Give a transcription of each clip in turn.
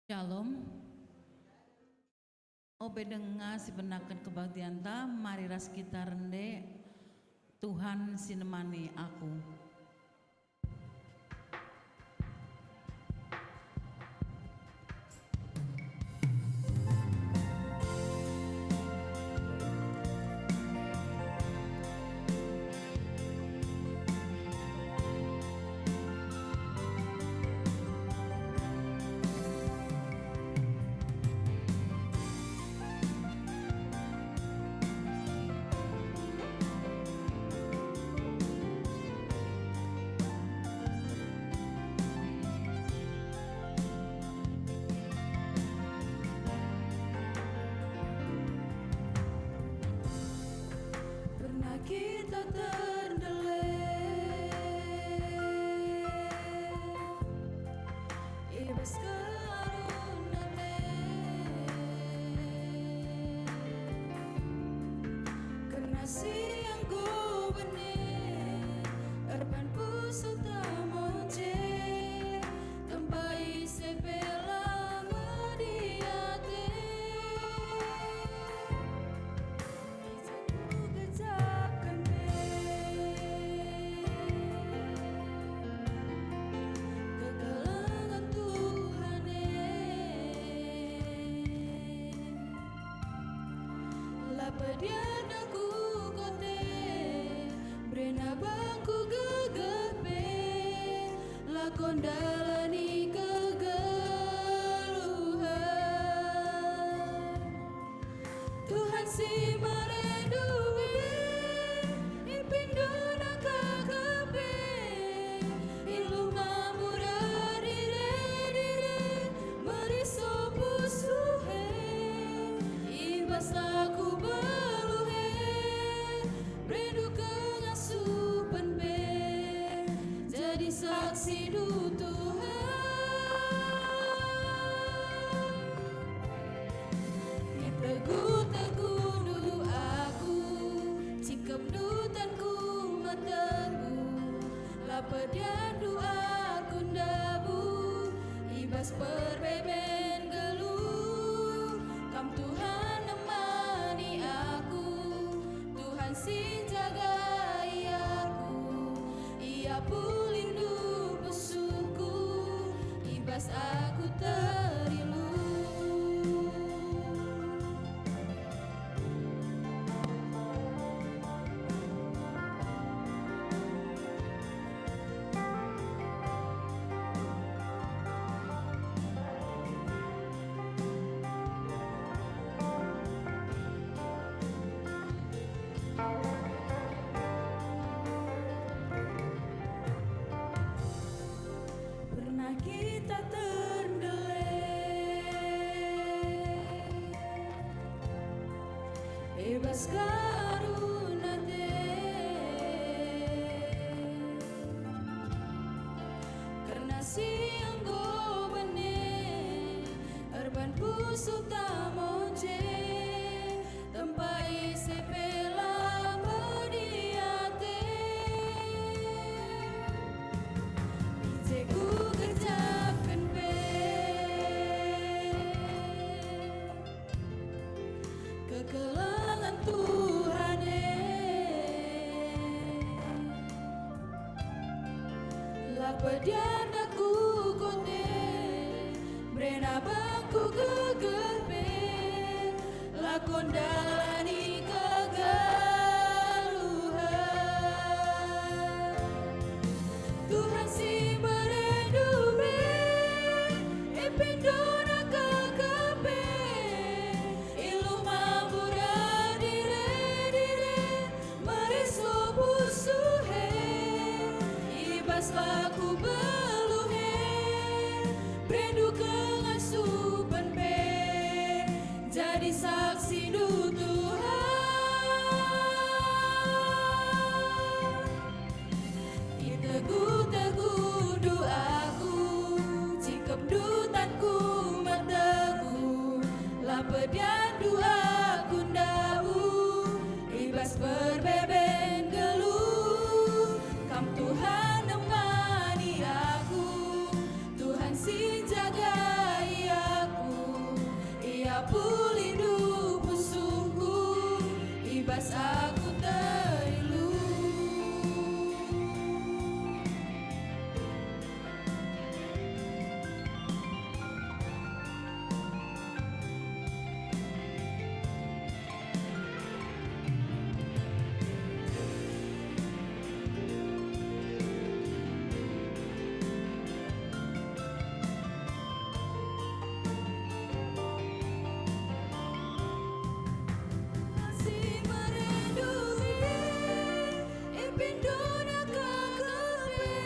Shalom. Obedenga si penaken kebaktian ta mari ras kita rende Tuhan sinemani aku. Kita terdelik ibas karunane karena siang ku benih erpan puso tamonce tempai sepela mediate Pediadaku kote brena bangku gegepe lakon dalani kegeluhan Tuhan si mareduwe impindona kagepe ilu mamura dire meriso pusuhe ibas aku saksi du Tuhan Itegu-tegu dulu aku Cikap dutanku mataku Lapedian doaku ndabu Ibas perbeben geluh Kam Tuhan nemani aku, Tuhan si jagai aku. Ia pelindung musuhku, ibas aku terilu. Pernah kita tenggelam, bebas karuna karena siang go bene erban busuk tamonje tempai sepela mediate bijeku gerjakan pe kekelangan Tuhan lapedian aku kote brena bangku gegerbe lakon dalani kegaluhan Tuhan si meredube ependona kakabe iluh mabura dire mereso busuhe ibas laku beluhe brendu kengasupan pe jadi saksi du Tuhan itegu-tegu doaku cikep dutanku mategu lapedian doaku ndabu ibas berbeben geluh Kam Tuhan nemani aku Tuhan si jagai aku ia pelindung musuhku ibas aku terilu. Si merenduhi epindona kakabe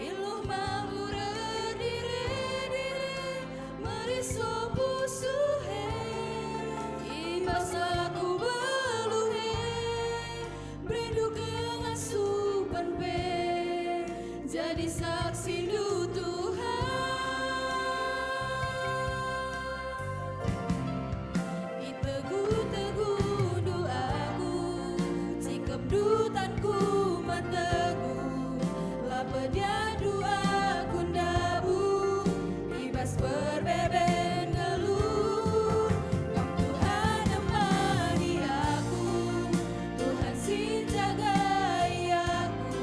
iluh mabura dire meriso busuhe ibas aku beluhe brendu kengasupan pe jadi saksi du Tuhan itegu-tegu doaku cikep dutanku mategu lapedian doaku ndabu ibas berbeben geluh Kam Tuhan nemani aku Tuhan si jagai aku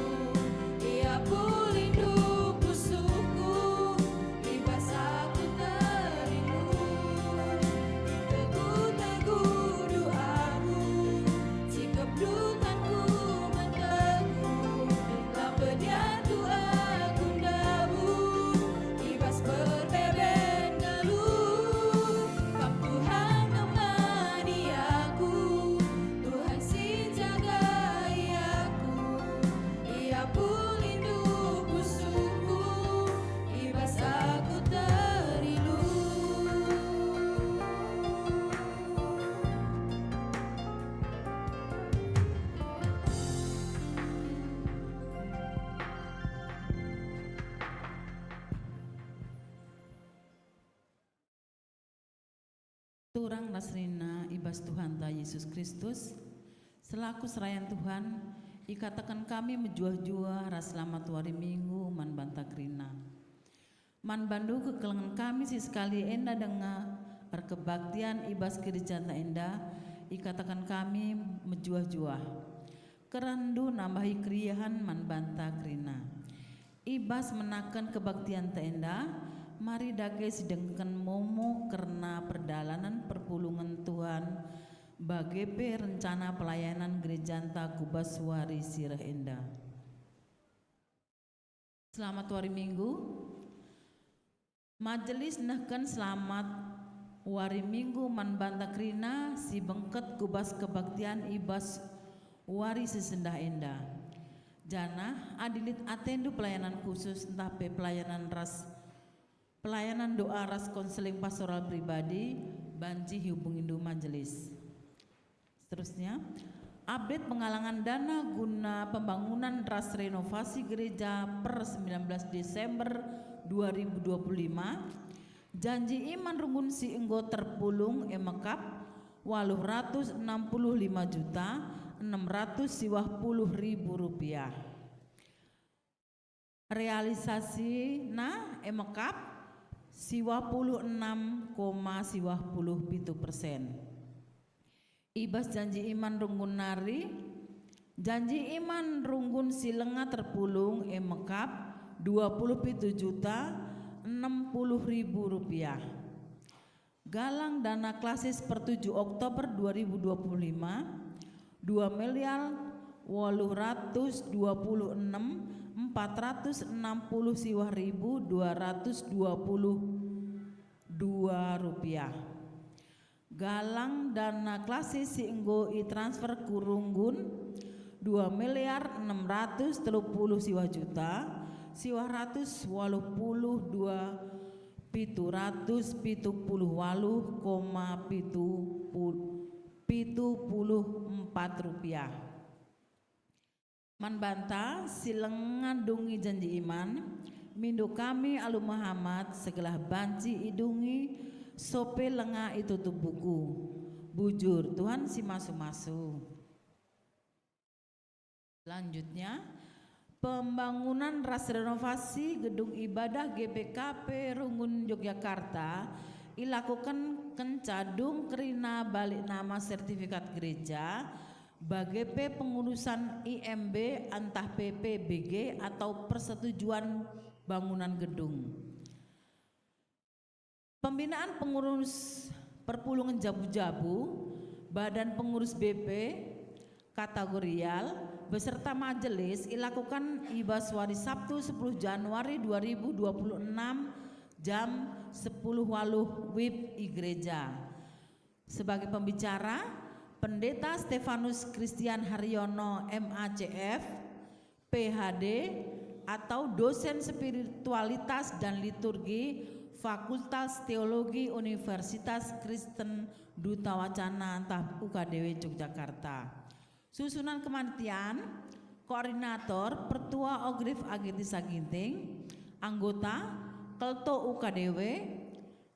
ia pelindung musuhku ibas aku terilu itegu-tegu doaku cikep dutanku mategu lapedian doaku ndabu ibas berbeben geluh Kam Tuhan nemani aku Tuhan si jagai aku ia pelindung musuhku ibas aku terilu. Turang nasrina ibas Tuhan ta Yesus Kristus selaku serayan Tuhan ikatakan kami menjuah-juah ras selamat wari minggu man bantak rina man bandu kekelengan kami si sekali enda denga perkebaktian ibas gereja Taenda ikatakan kami menjuah-juah kerendu nambahi kriahan manbanta krina ibas menakan kebaktian Taenda mari dage sedengken momo karena perdalanan perpulungan Tuhan bagepe rencana pelayanan gereja Kubaswari Sirah Enda. Selamat wari Minggu. Majelis nehken selamat wari Minggu manbanta krina si bengket kubas kebaktian ibas wari sesendah enda. Jana adilit atendu pelayanan khusus entah pelayanan doa ras konseling pastoral pribadi banji hubungindu majelis. Seterusnya update penggalangan dana guna pembangunan ras renovasi gereja per 19 Desember 2025 janji iman rungun si enggo terpulung emekap 865.600.000 rupiah. Realisasi na emekap 56,57%. Ibas janji iman runggun nari janji iman runggun silenga terpulung emekap 27.060.000 rupiah. Galang dana klasis per 7 Oktober 2025 2.460.460.222 rupiah. Galang dana klasis si enggo i-transfer kurunggun 2.630.000.000 siwah 180.278,74 rupiah. Manbanta silengandungi janji iman mindu kami alu Muhammad segelah banci idungi sope lenga itu tubuku bujur Tuhan si masu-masu. Selanjutnya pembangunan ras renovasi gedung ibadah GPKP Rungun Yogyakarta dilakukan kencadung kerina balik nama sertifikat gereja BGP pengurusan IMB antah PPBG atau persetujuan bangunan gedung. Pembinaan pengurus perpulungan Jabu-Jabu, Badan Pengurus BP kategorial beserta majelis dilakukan ibaswari Sabtu 10 Januari 2026 jam 10.00 WIB I Gereja. Sebagai pembicara Pendeta Stefanus Christian Haryono MACF PhD atau dosen spiritualitas dan liturgi Fakultas Teologi Universitas Kristen Duta Wacana Antah UKDW Yogyakarta. Susunan kematian, koordinator Pertua Ogrif Agiti Saginting, anggota Kelto UKDW,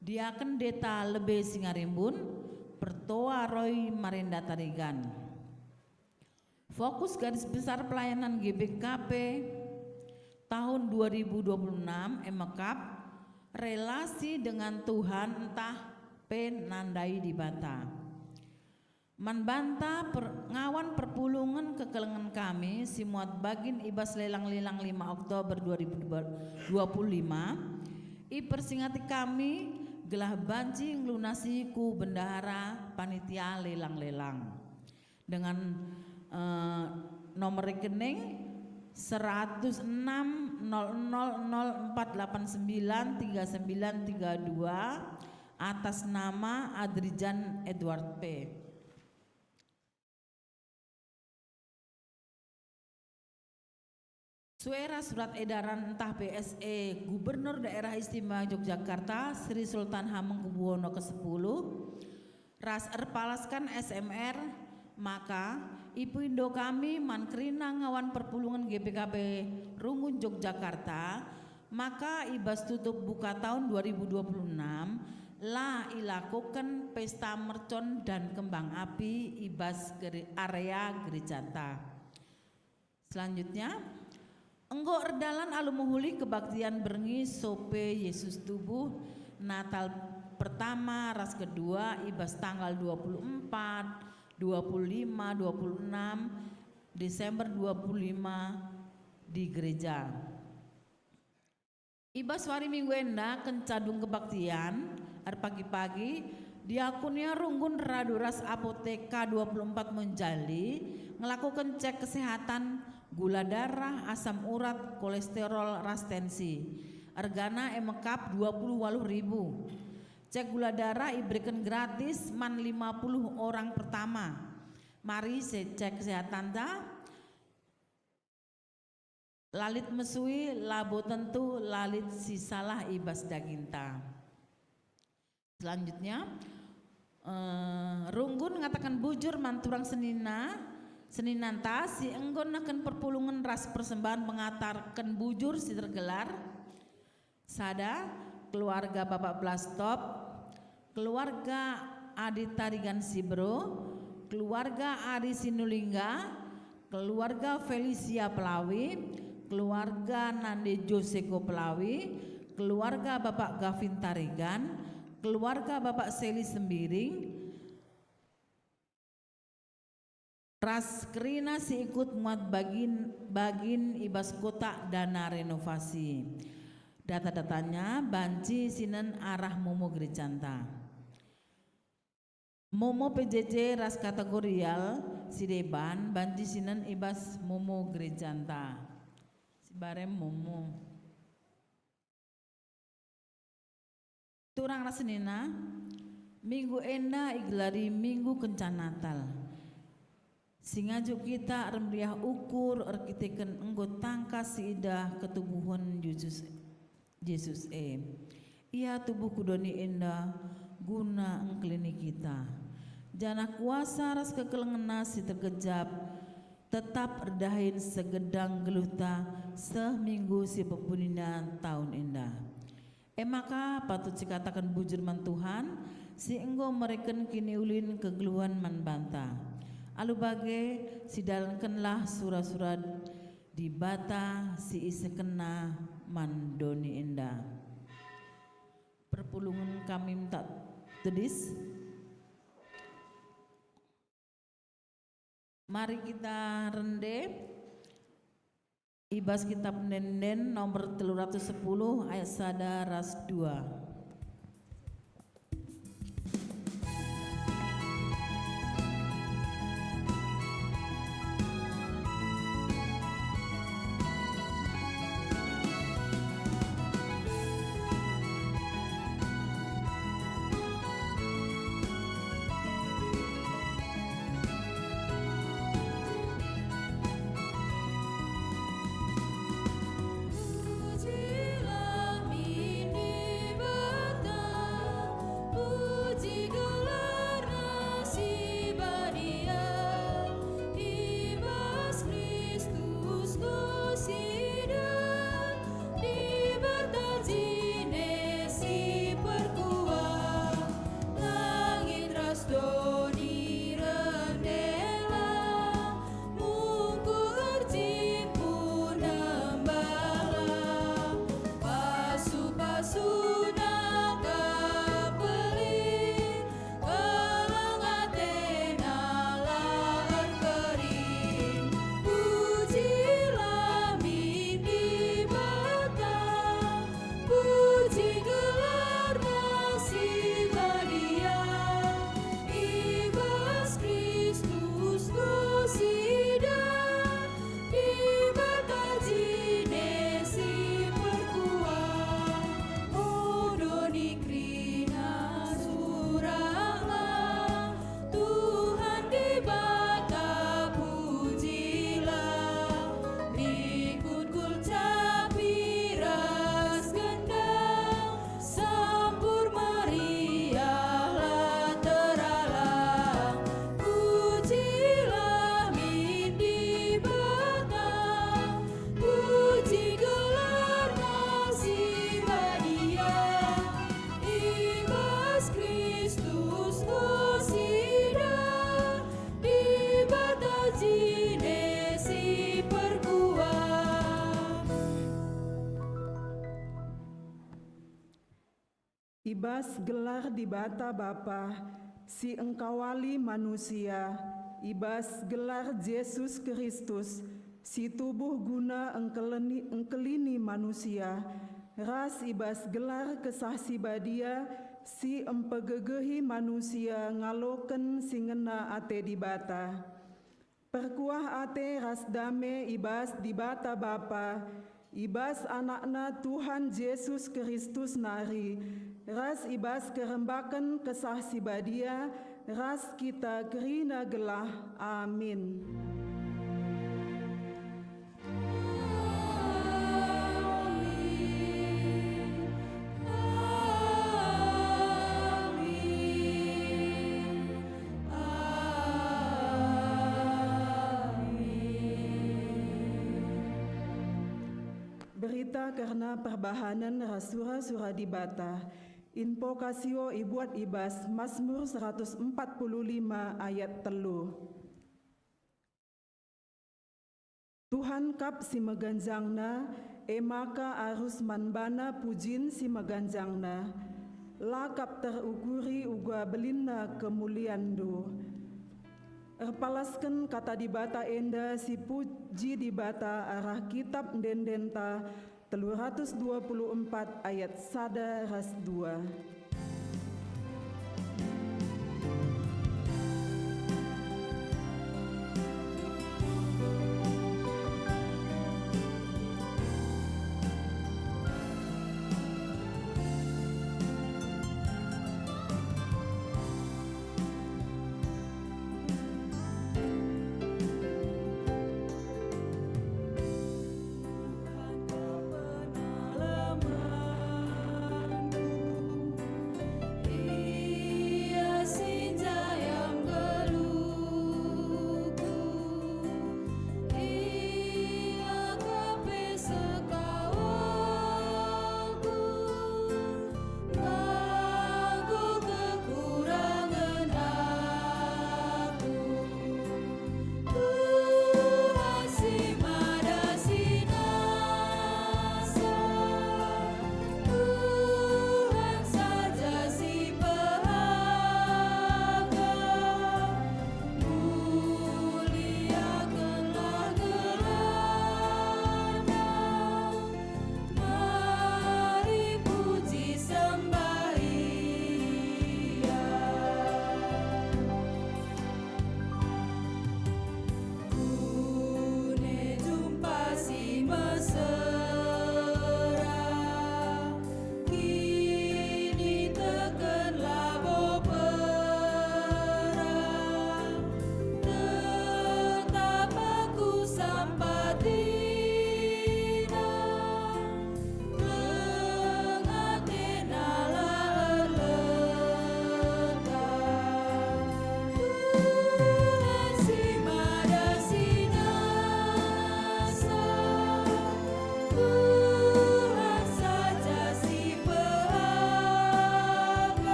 Diaken Deta Lebe Singarimbun, Pertua Roy Marinda Tarigan. Fokus garis besar pelayanan GBKP tahun 2026 emekap relasi dengan Tuhan entah penandai di bata. Manbanta ngawan perpulungan kekelengan kami simuat bagin ibas lelang-lelang 5 Oktober 2025 i persingati kami gelah banci ngelunasi ku bendahara panitia lelang-lelang dengan nomor rekening 106.000.489.3932 atas nama Adrijan Edward P. Suara surat edaran entah PSE Gubernur Daerah Istimewa Yogyakarta Sri Sultan Hamengkubuwono ke-10 ras erpalaskan SMR maka Ibu Indo kami mankrina ngawan perpulungan GPKB Rungun Yogyakarta maka ibas tutup buka tahun 2026 lah ilakukan pesta mercon dan kembang api ibas area Gerijata. Selanjutnya enggo erdalan alumuhuli kebaktian berngi sope Yesus tubuh Natal pertama, ras kedua, ibas tanggal 24, 25, 26 Desember 25 di gereja. Ibas hari Minggu enda kencadung kebaktian, hari pagi-pagi diakunnya Runggun Raduras Apoteka 24 Menjali ngelakukan cek kesehatan gula darah, asam urat, kolesterol, ras tensi. Hargana emekap 28.000. Cek gula darah diberikan gratis man 50 orang pertama. Mari saya cek kesehatan ta. Lalit mesui, labo tentu, lalit sisalah ibas daginta. Selanjutnya, Runggun ngatakan bujur manturang seninanta si enggon akan perpulungan ras persembahan mengatarkan bujur si tergelar. Sada keluarga Bapak Blastop, keluarga Adi Tarigan Sibro, keluarga Adi Sinulingga, keluarga Felicia Pelawi, keluarga Nande Joseko Pelawi, keluarga Bapak Gavin Tarigan, keluarga Bapak Seli Sembiring, ras kerina si ikut muat bagin ibas kotak dana renovasi. Data-datanya banci sinen arah Momo Gericanta. Momo PJJ ras kategorial Sideban banci sinen ibas Momo Gericanta. Sibarem Momo. Turang rasenina minggu enda iglari minggu kencan Natal. Singajuk kita remriah ukur arkiteken enggo tangkas siidah ketubuhan Yesus ia tubuh kudoni enda guna engklini kita. Jana kuasa ras kekelengena si terkejap tetap erdahin segedang geluta seminggu si pepunina tahun enda. Maka patut dikatakan bujur man Tuhan si enggo mereken kini ulin kegeluhan man banta. Alu bage si dalankenlah surah-surah di bata si isekena mandoni enda. Perpulungan kami minta tedis. Mari kita rende ibas kitab Nenden nomor 310 ayat sada ras 2. Pujilah mini ibas gelar di bata Bapa, si engkawali manusia, ibas gelar Yesus Kristus, si tubuh guna engkelini manusia, ras ibas gelar kesah badia, si empegegehi manusia ngaloken singena ate di bata. Perkuah ate ras dame ibas di bata Bapa, ibas anakna Tuhan Yesus Kristus nari, ras ibas kerembakan kesah badia, ras kita kerina gelah. Amin. Berita karena perbahanan rasura-sura di bata. Info kasio ibuat ibas Mazmur 145 ayat 3. Tuhan kap si meganjangna, maka arus manbana pujin si meganjangna. Lakap terukuri uga belinna kemuliandu. Erpalaskan kata di bata enda si puji di bata arah kitab dendenta 324 ayat 1 ras 2.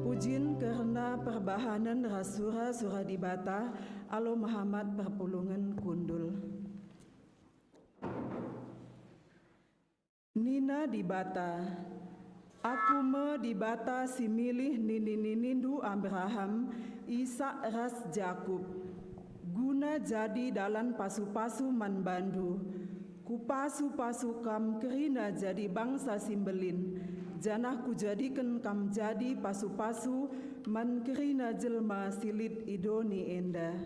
Pujin karena perbahanan rasura-sura di bata, alo Muhammad perpulungan kundul. Nina di bata, aku me di bata si milih nini-ninindu Abraham, Ishak ras Jakub, guna jadi dalam pasu-pasu manbandu, kupasu-pasu kam kerina jadi bangsa simbelin, janah ku jadikan kam jadi pasu-pasu man kerina jelma silit idoni enda.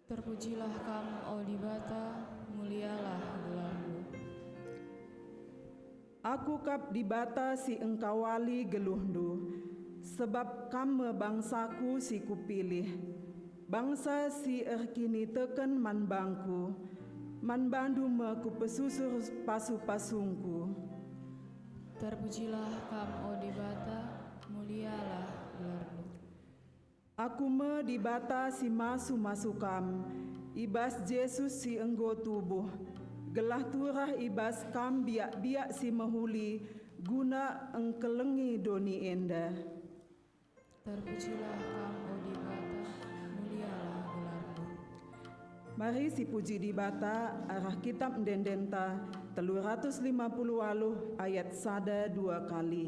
Terpujilah kam, o di bata, mulialah gelarmu. Aku kap di bata si engkawali geluhndu, sebab kamu bangsaku si kupilih, bangsa si erkini teken man bangku, man bandu me ku pesusur pasu-pasungku. Terpujilah kam, o di bata, mulialah gelarmu. Aku me di bata si masu-masu kam, ibas Yesus si enggo tubuh, gelah turah ibas kam biak-biak si mahuli guna engkelengi doni enda. Terpujilah kam, o Dibata, mulialah gelarmu. Mari si puji Dibata arah kitab Ndendenta 350 ayat 1 2 kali.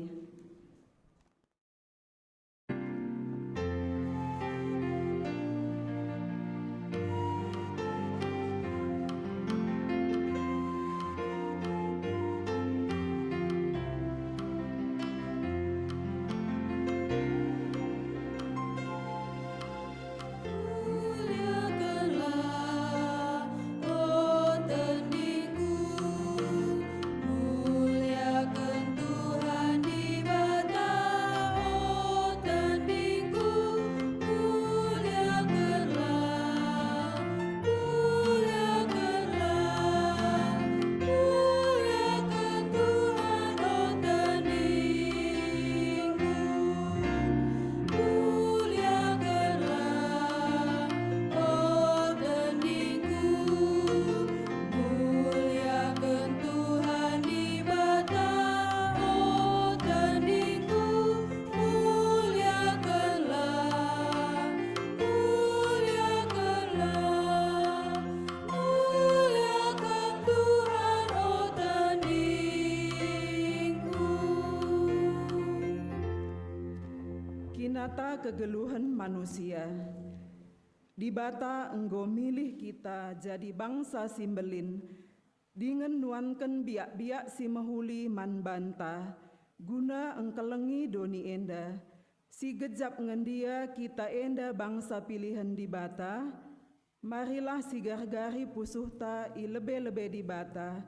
Kinata kegeluhan manusia. Dibata enggo milih kita jadi bangsa simbelin, dengan nuanken biak-biak si mahuli man banta, guna engkelengi doni enda, si gejap ngendia kita enda bangsa pilihan Dibata, marilah si gargari pusuhta i lebe-lebe Dibata,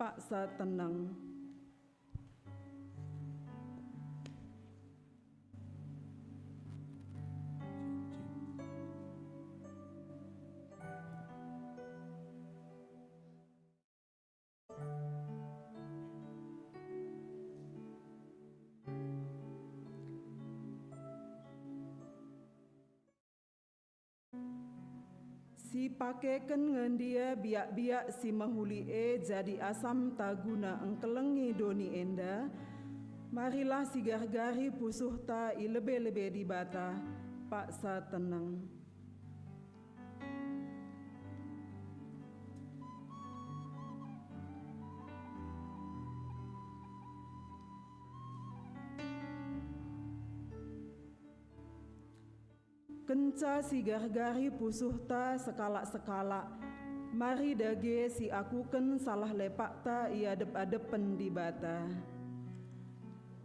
paksa tenang. Si pakeken ngendia biak-biak si mahuli jadi asam taguna engkelengi doni enda, marilah si gargari pusuhta i lebe-lebe Dibata, paksa tenang. Kenca si gargari pusuhta sekalak-sekalak, mari dage si akuken salah lepakta ia adep-adepen Dibata.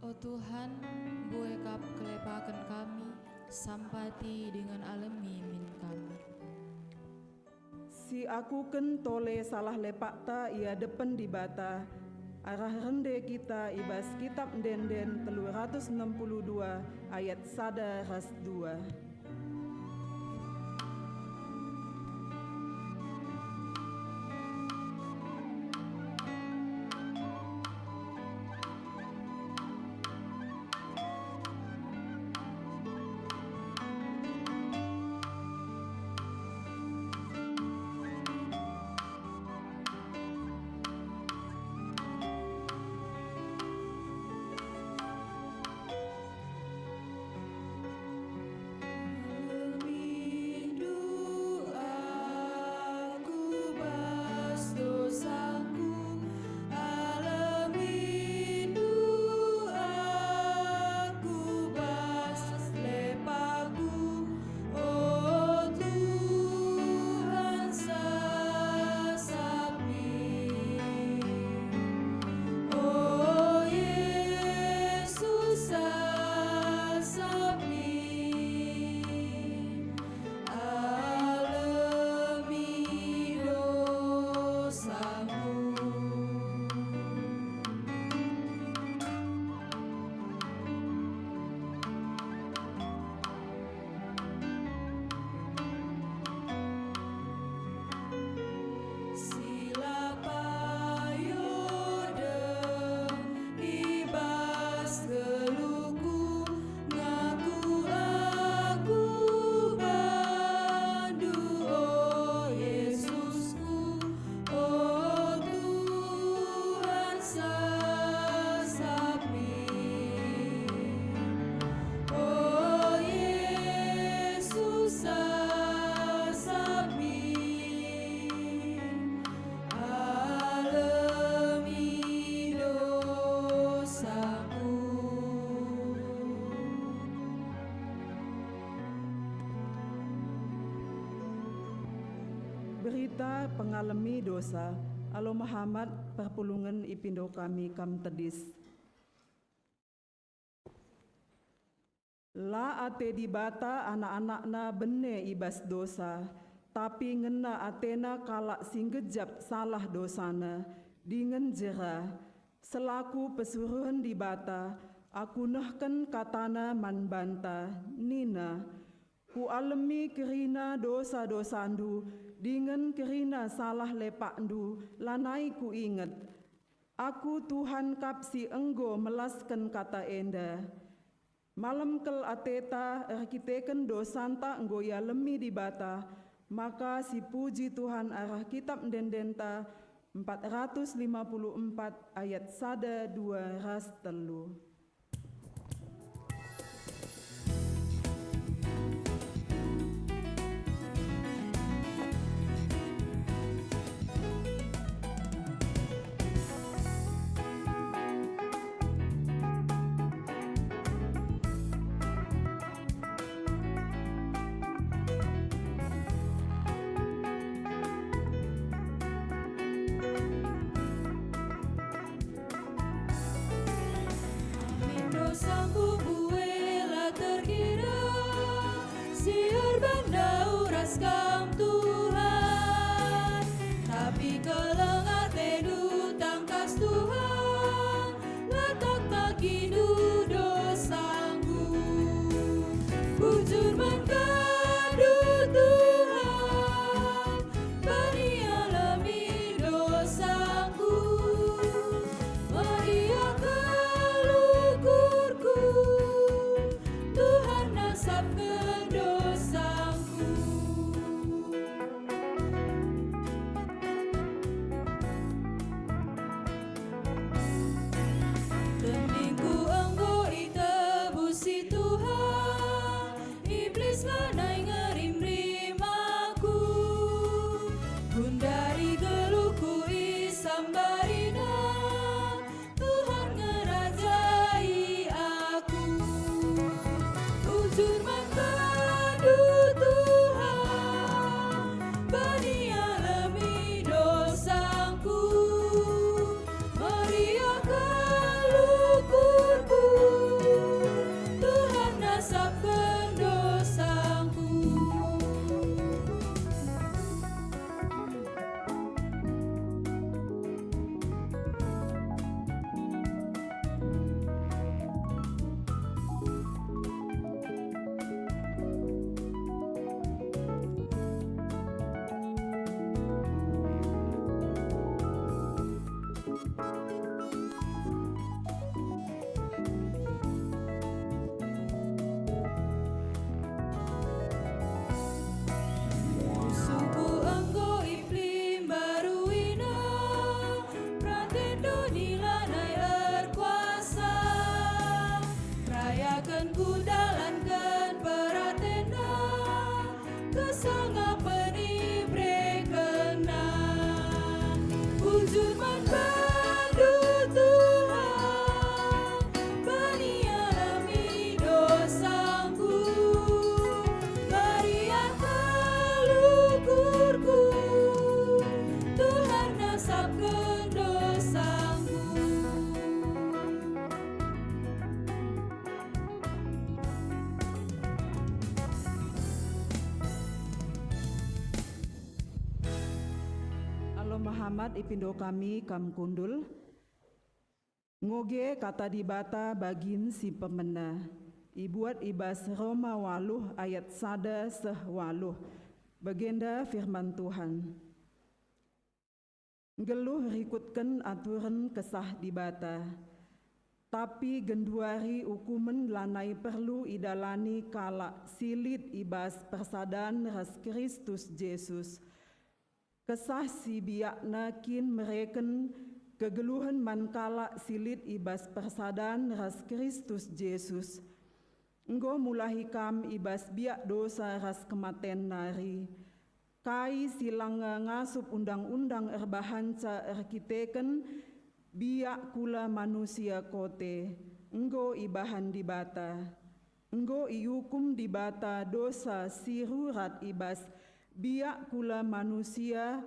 O Tuhan, buekap kelepaken kami, sampati dengan alemi min kami. Si akuken tole salah lepakta ia depen Dibata, arah rende kita ibas kitab Ndenden 362 ayat 1 ras 2. pengalami dosa, alo Muhammad perpulungan ipindo kami kam tedis. La ate di bata anak-anakna bene ibas dosa, tapi ngena atena kalak singgejap salah dosana, dingen jera, selaku pesuruhan di bata, aku nahkan katana man banta, nina, ku alami kerina dosa-dosandu, dengan kerina salah lepakndu, lanai ku ingat. Aku Tuhan kapsi enggo melaskan kata enda. Malam kel ateta erkiteken dosanta enggo ya lemi di bata, maka si puji Tuhan arah kitab dendenta 454 ayat 1, 2, ras 3. Dosaku buela terkira, siar bandau raskam Tuhan, tapi kelengar tedu tangkas Tuhan, letak tak kindu dosaku, bujur mengadu Tuhan, bani alami dosaku, Maria Tuhan nasab kedosaku. Teningku enggo itebusi Tuhan, iblis lanai ngerim-rim aku, gundari geluku isambarina, Tuhan ngerajai aku. Ujur mengadu Tuhan, bani alami dosaku, Maria kalukurku, Tuhan nasabkan dosaku. Suku enggo iklim baruina, pratendo nilanai erkuasa, rayakan kudalankan peratenda, kesangapan ibrekena, bujur mengadu Tuhan, bani alami dosaku, Maria kalukurku, Tuhan nasabkan dosaku. Alo Muhammad ipindo kami kam kundul, ngoge kata di bata bagin si pemena, ibuat ibas Roma 8 ayat 1-8, bagenda firman Tuhan. Geluh rikutkan aturan kesah di bata, tapi genduari ukumen lanai perlu idalani kala silit ibas persadan ras Kristus Yesus. Kesah si biakna kin mereken kegeluhan mankala silit ibas persadan ras Kristus Yesus. Enggo mulahi kam ibas biak dosa ras kematen nari. Kai silang ngasup undang-undang erbahanca erkiteken biak kula manusia kote. Enggo ibahan di bata. Enggo iukum di bata dosa sirurat ibas biak kula manusia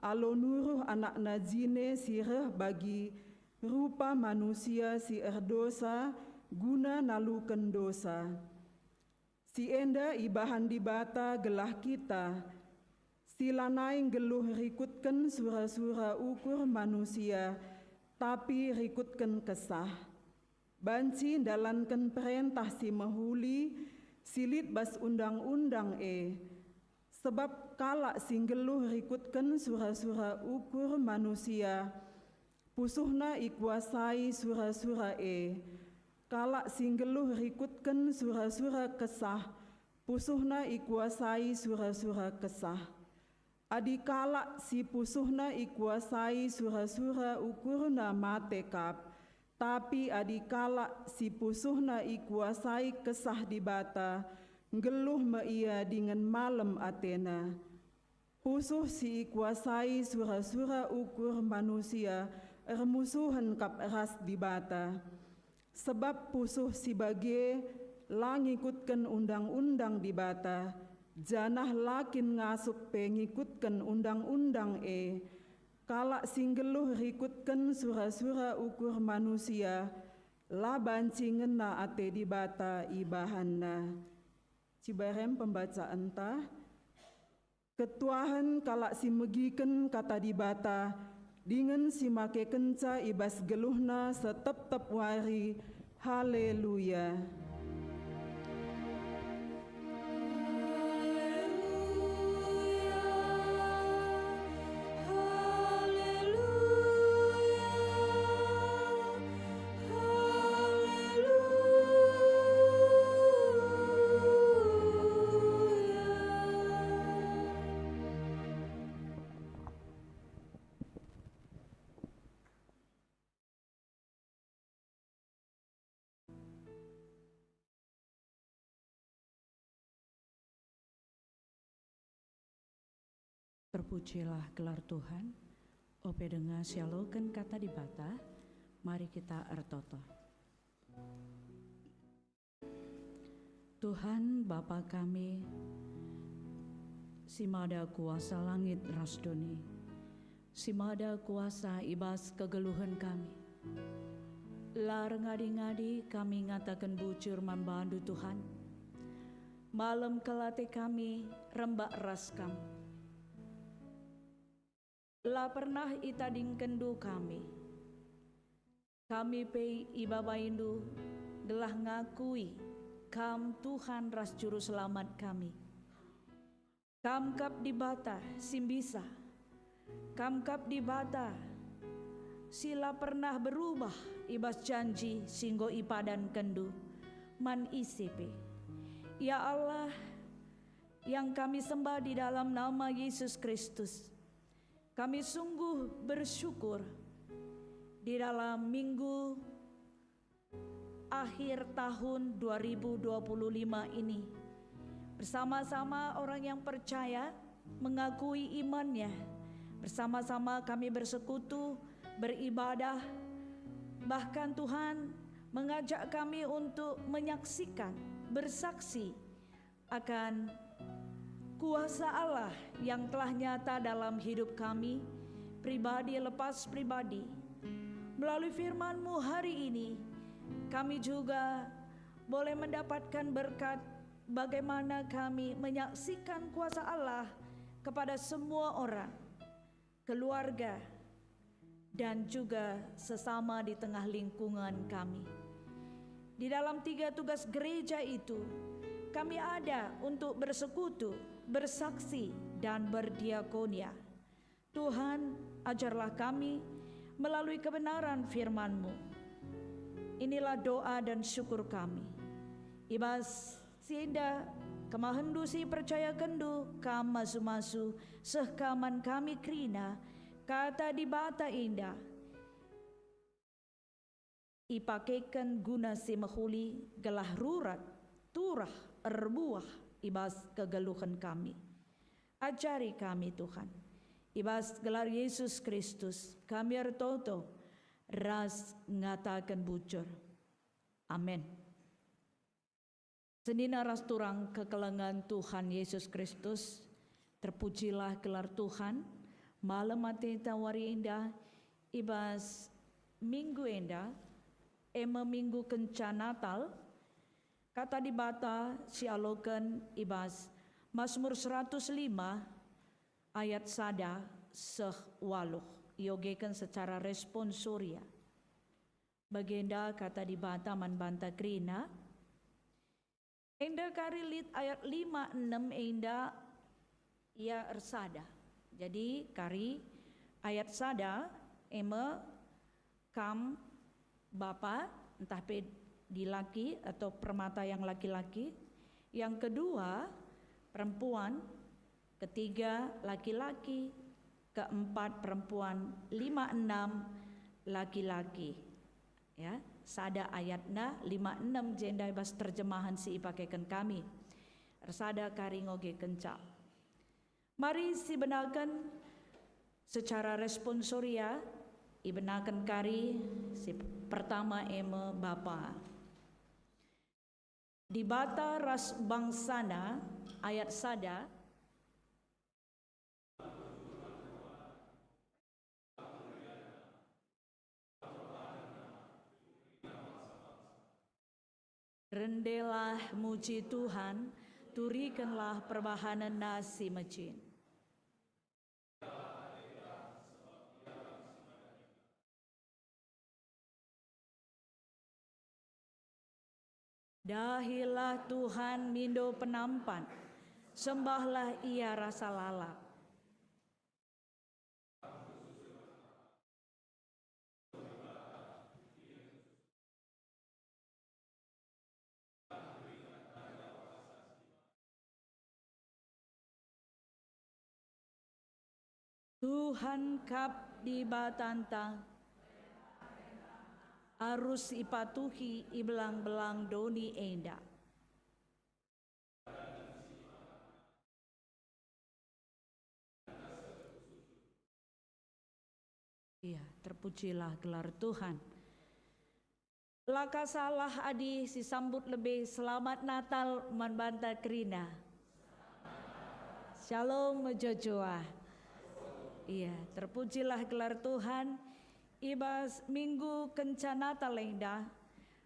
alo nuruh anak najine sireh bagi rupa manusia si erdosa guna naluken dosa. Si enda ibahan dibata gelah kita, silanaing geluh rikutken sura-sura ukur manusia, tapi rikutken kesah. Banci dalanken perintah si mahuli, silit bas undang-undang sebab kalak singgeluh rikutken sura-sura ukur manusia, pusuhna ikuasai sura-sura kalak singgeluh rikutken sura-sura kesah, pusuhna ikuasai sura-sura kesah. Adi kalak si pusuhna ikuasai sura-sura ukurna matekap, tapi adi kalak si pusuhna ikuasai kesah dibata, geluh meia dengan malam atena. Pusuh si ikuasai sura-sura ukur manusia, ermusuhan kap ras dibata. Sebab pusuh si bage langikutken undang-undang dibata, janah lakin ngasuk pengikutken undang-undang kalak singgeluh rikutken sura-sura ukur manusia, la banci ngena ate dibata ibahanna. Cibarem pembacaan ta. Ketuahan kalak si megiken kata dibata, dengan si make kenca ibas geluhna setep-tep wari. Haleluya. Terpujilah gelar Tuhan, ope dengar sialoken kata dibata, mari kita ertoto. Tuhan Bapa kami, simada kuasa langit rasdoni, simada kuasa ibas kegeluhan kami. Lar ngadi-ngadi kami ngatakan bujur membantu Tuhan. Malam kelate kami rembak ras kami. La pernah itading kendu kami pe ibabaindu gelah ngakui kam Tuhan ras juru selamat kami. Kam kap dibata simbisa, kam kap dibata sila pernah berubah ibas janji singgo ipadan kendu man isipe. Ya Allah yang kami sembah di dalam nama Yesus Kristus, kami sungguh bersyukur di dalam minggu akhir tahun 2025 ini. Bersama-sama orang yang percaya mengakui imannya. Bersama-sama kami bersekutu, beribadah. Bahkan Tuhan mengajak kami untuk menyaksikan, bersaksi akan kuasa Allah yang telah nyata dalam hidup kami, pribadi lepas pribadi. Melalui firman-Mu hari ini, kami juga boleh mendapatkan berkat bagaimana kami menyaksikan kuasa Allah kepada semua orang, keluarga, dan juga sesama di tengah lingkungan kami. Di dalam 3 tugas gereja itu, kami ada untuk bersekutu, bersaksi, dan berdiakonia. Tuhan, ajarlah kami melalui kebenaran firman-Mu. Inilah doa dan syukur kami. Ibas sienda kemahendu si percaya kendu kam masu-masu sehkaman kami krina kata dibata indah. Ipakaikan guna si mahuli gelah rurat turah erbuah ibas kegeluhan kami. Ajari kami Tuhan. Ibas gelar Yesus Kristus kami ertoto ras ngatakan bujur. Amin. Senina ras turang kekelengan Tuhan Yesus Kristus, terpujilah gelar Tuhan, malam mati tawari indah ibas minggu indah minggu kenca Natal kata di bata sialokan ibas Mazmur 105 ayat sada seh waluh yogekan secara responsoria bagenda kata di bata man banta krina enda karilit ayat 5-6 enda ia ersada. Jadi kari ayat sada eme kam bapa entah di laki atau permata yang laki-laki, yang kedua perempuan, ketiga laki-laki, keempat perempuan, 5-6 laki-laki. Ya, sada ayatna 5-6 jenda bas terjemahan si ipakaikan kami. Ersada kari ngoge kencak. Mari si benakan secara responsoria ibenakan kari si pertama eme bapa. Di bata ras bangsana ayat sada rendelah muji Tuhan, turikanlah perbahanan nasi mecin. Dahilah Tuhan mindo penampan, sembahlah ia rasa lalak. Tuhan kap di batantang, arus ipatuhi ibelang-belang doni enda. Iya, terpujilah gelar Tuhan. Laka salah adi si sambut lebih selamat Natal manbanta krina. Shalom mejojoa. Iya, terpujilah gelar Tuhan. Ibas minggu kenca Natal enda.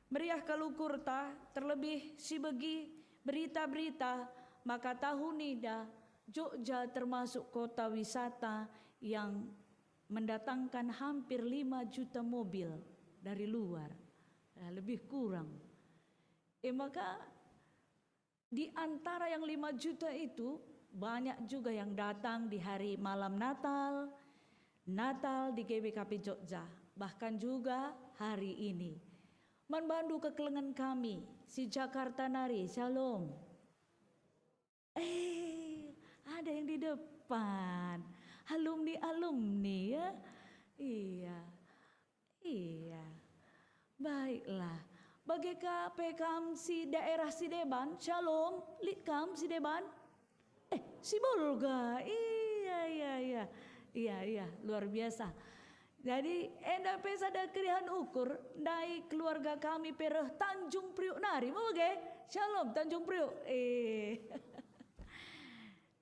Meriah kalukurta terlebih si begi berita-berita maka tahun ida Jogja termasuk kota wisata yang mendatangkan hampir 5 juta mobil dari luar, lebih kurang. Maka di antara yang 5 juta itu banyak juga yang datang di hari malam Natal di GBKP Jogja, bahkan juga hari ini. Manbandu kekelengan kami, si Jakarta Nari, Shalom. Ada yang di depan. Alumni ya. Iya. Baiklah. Bagi PKM si daerah Sideban, Shalom, Litkam Sideban. Si Bolga. Iya, luar biasa. Jadi enda pesa ada kerihan ukur dari keluarga kami pereh Tanjung Priuk Nari. Mau ge? Shalom Tanjung Priuk.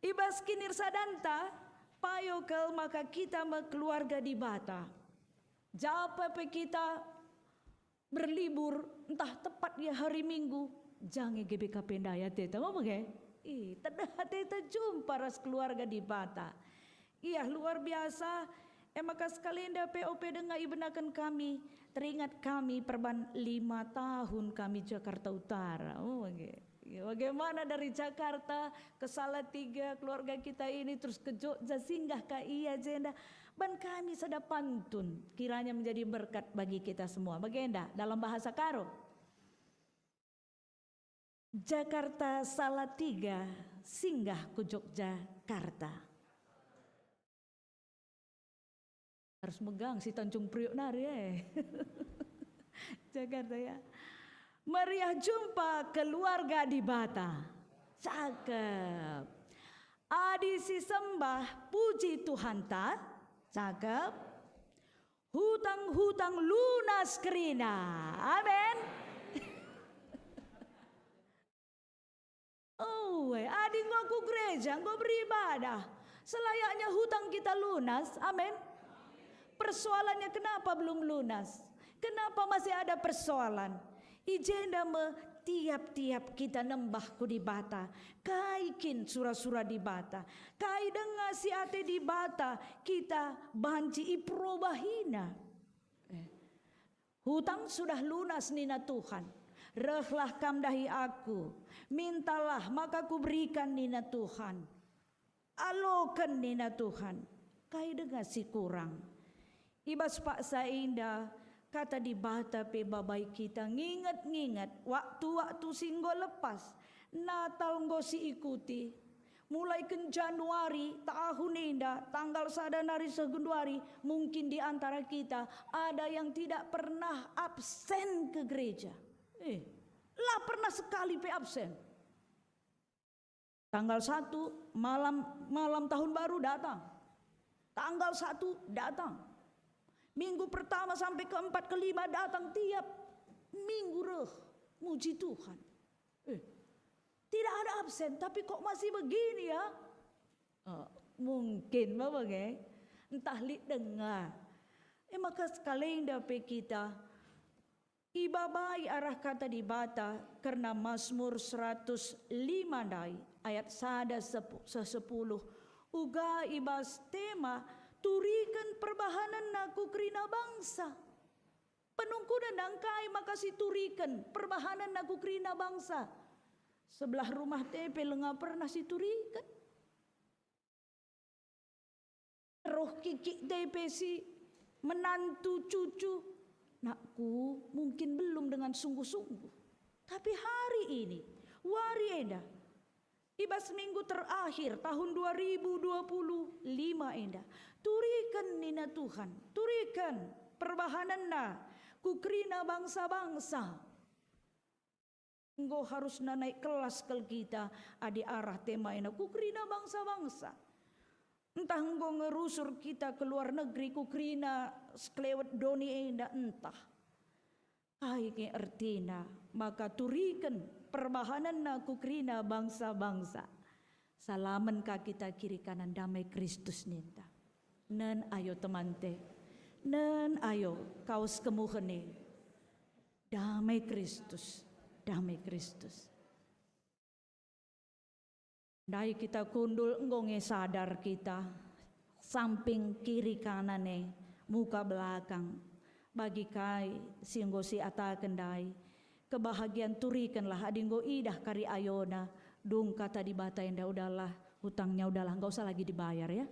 Ibas kinir sadanta payokel maka kita keluarga di Bata. Japa pe kita berlibur entah tepat ya hari Minggu. Jangan GBKP Daya teta mau ge? Tedah teta jumpa ras keluarga di Bata. Iya luar biasa. Maka sekalian POP dengan ibenakan kami. Teringat kami perban 5 tahun kami Jakarta Utara. Bagaimana dari Jakarta ke Salatiga keluarga kita ini terus ke Jogja singgah ke iya jenda. Ban kami sada pantun kiranya menjadi berkat bagi kita semua. Bagaimana dalam bahasa Karo? Jakarta Salatiga singgah ke Yogyakarta. Harus megang si Tanjung Priuk Nari Jakarta ya. Meriah jumpa keluarga di Bata. Cakep. Adi si sembah puji Tuhan ta. Cakep. Hutang-hutang lunas kerina. Amin. Adi ngaku gereja, ngaku beribadah. Selayaknya hutang kita lunas, amin. Persoalannya kenapa belum lunas? Kenapa masih ada persoalan? Ijenda me tiap-tiap kita nembah ku di bata, kaikin sura-sura di bata, kai dengar si ate di bata, kita banci iprobahina. Hutang sudah lunas nina Tuhan. Rehlah kamdahi aku, mintalah maka ku berikan nina Tuhan. Alokan nina Tuhan, kai dengar si kurang. Ibas Pak Sainda kata di bata pe babai kita nginget-nginget waktu-waktu singgo lepas Natal nggo si ikuti mulai ke Januari tahun indah tanggal sadanari segunduari mungkin di antara kita ada yang tidak pernah absen ke gereja. Lah pernah sekali pe absen. Tanggal 1 malam tahun baru datang. Tanggal 1 datang. Minggu pertama sampai keempat kelima datang tiap minggu reh. Muji Tuhan. Tidak ada absen tapi kok masih begini ya? Mungkin bapak entah li dengar. Maka sekalian dapat kita ibabai arah kata di bata karena Mazmur 105 dai ayat 10 uga ibas tema turikan perbahanan naku kerina bangsa. Penungkunan dangkai makasih turikan perbahanan naku kerina bangsa. Sebelah rumah tepe lenga pernah si turikan. Roh kiki tepe si menantu cucu. Nakku mungkin belum dengan sungguh-sungguh. Tapi hari ini wari enda. Ibas minggu terakhir tahun 2025 enda. Turikan nina Tuhan, turikan perbahanan na kukrina bangsa-bangsa. Engkau harus naik kelas kel kita adi arah tema ena kukrina bangsa-bangsa. Entah engkau ngerusur kita ke luar negeri kukrina sklewet doni enda entah. Hai artina maka turikan perbahanan na kukrina bangsa-bangsa. Salaman ka kita kiri kanan damai Kristus ninta. Nen ayo temante, nen ayo kaos kemuhene. Damai Kristus, damai Kristus. Dai kita kundul enggong sadar kita samping kiri kanane muka belakang bagi kai singgo si ata kendai kebahagiaan turikanlah adinggo idah kari ayona dung kata di bata enda udahlah hutangnya udahlah enggak usah lagi dibayar ya.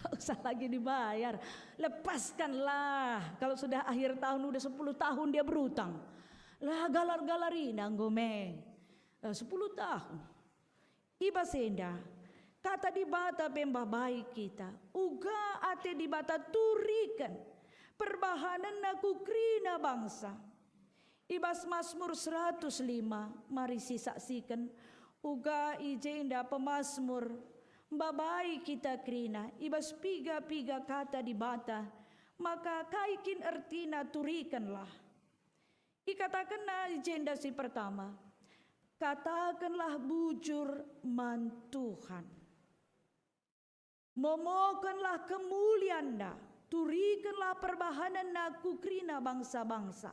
Gak usah lagi dibayar. Lepaskanlah. Kalau sudah akhir tahun udah 10 tahun dia berutang. Lah galar-galarin anggome. 10 tahun. Iba senda. Kata di bata pembah baik kita. Uga ate di bata turikan. Perbahanan naku krina bangsa. Ibas Mazmur 105. Mari saksikan. Uga ijenda pemazmur. Babai kita krina, ibas piga-piga kata di bata, maka kaikin ertina turikanlah. Ikatakanlah agenda si pertama, katakanlah bujur man Tuhan. Momokanlah kemuliaan da, turikanlah perbahanan naku krina bangsa-bangsa.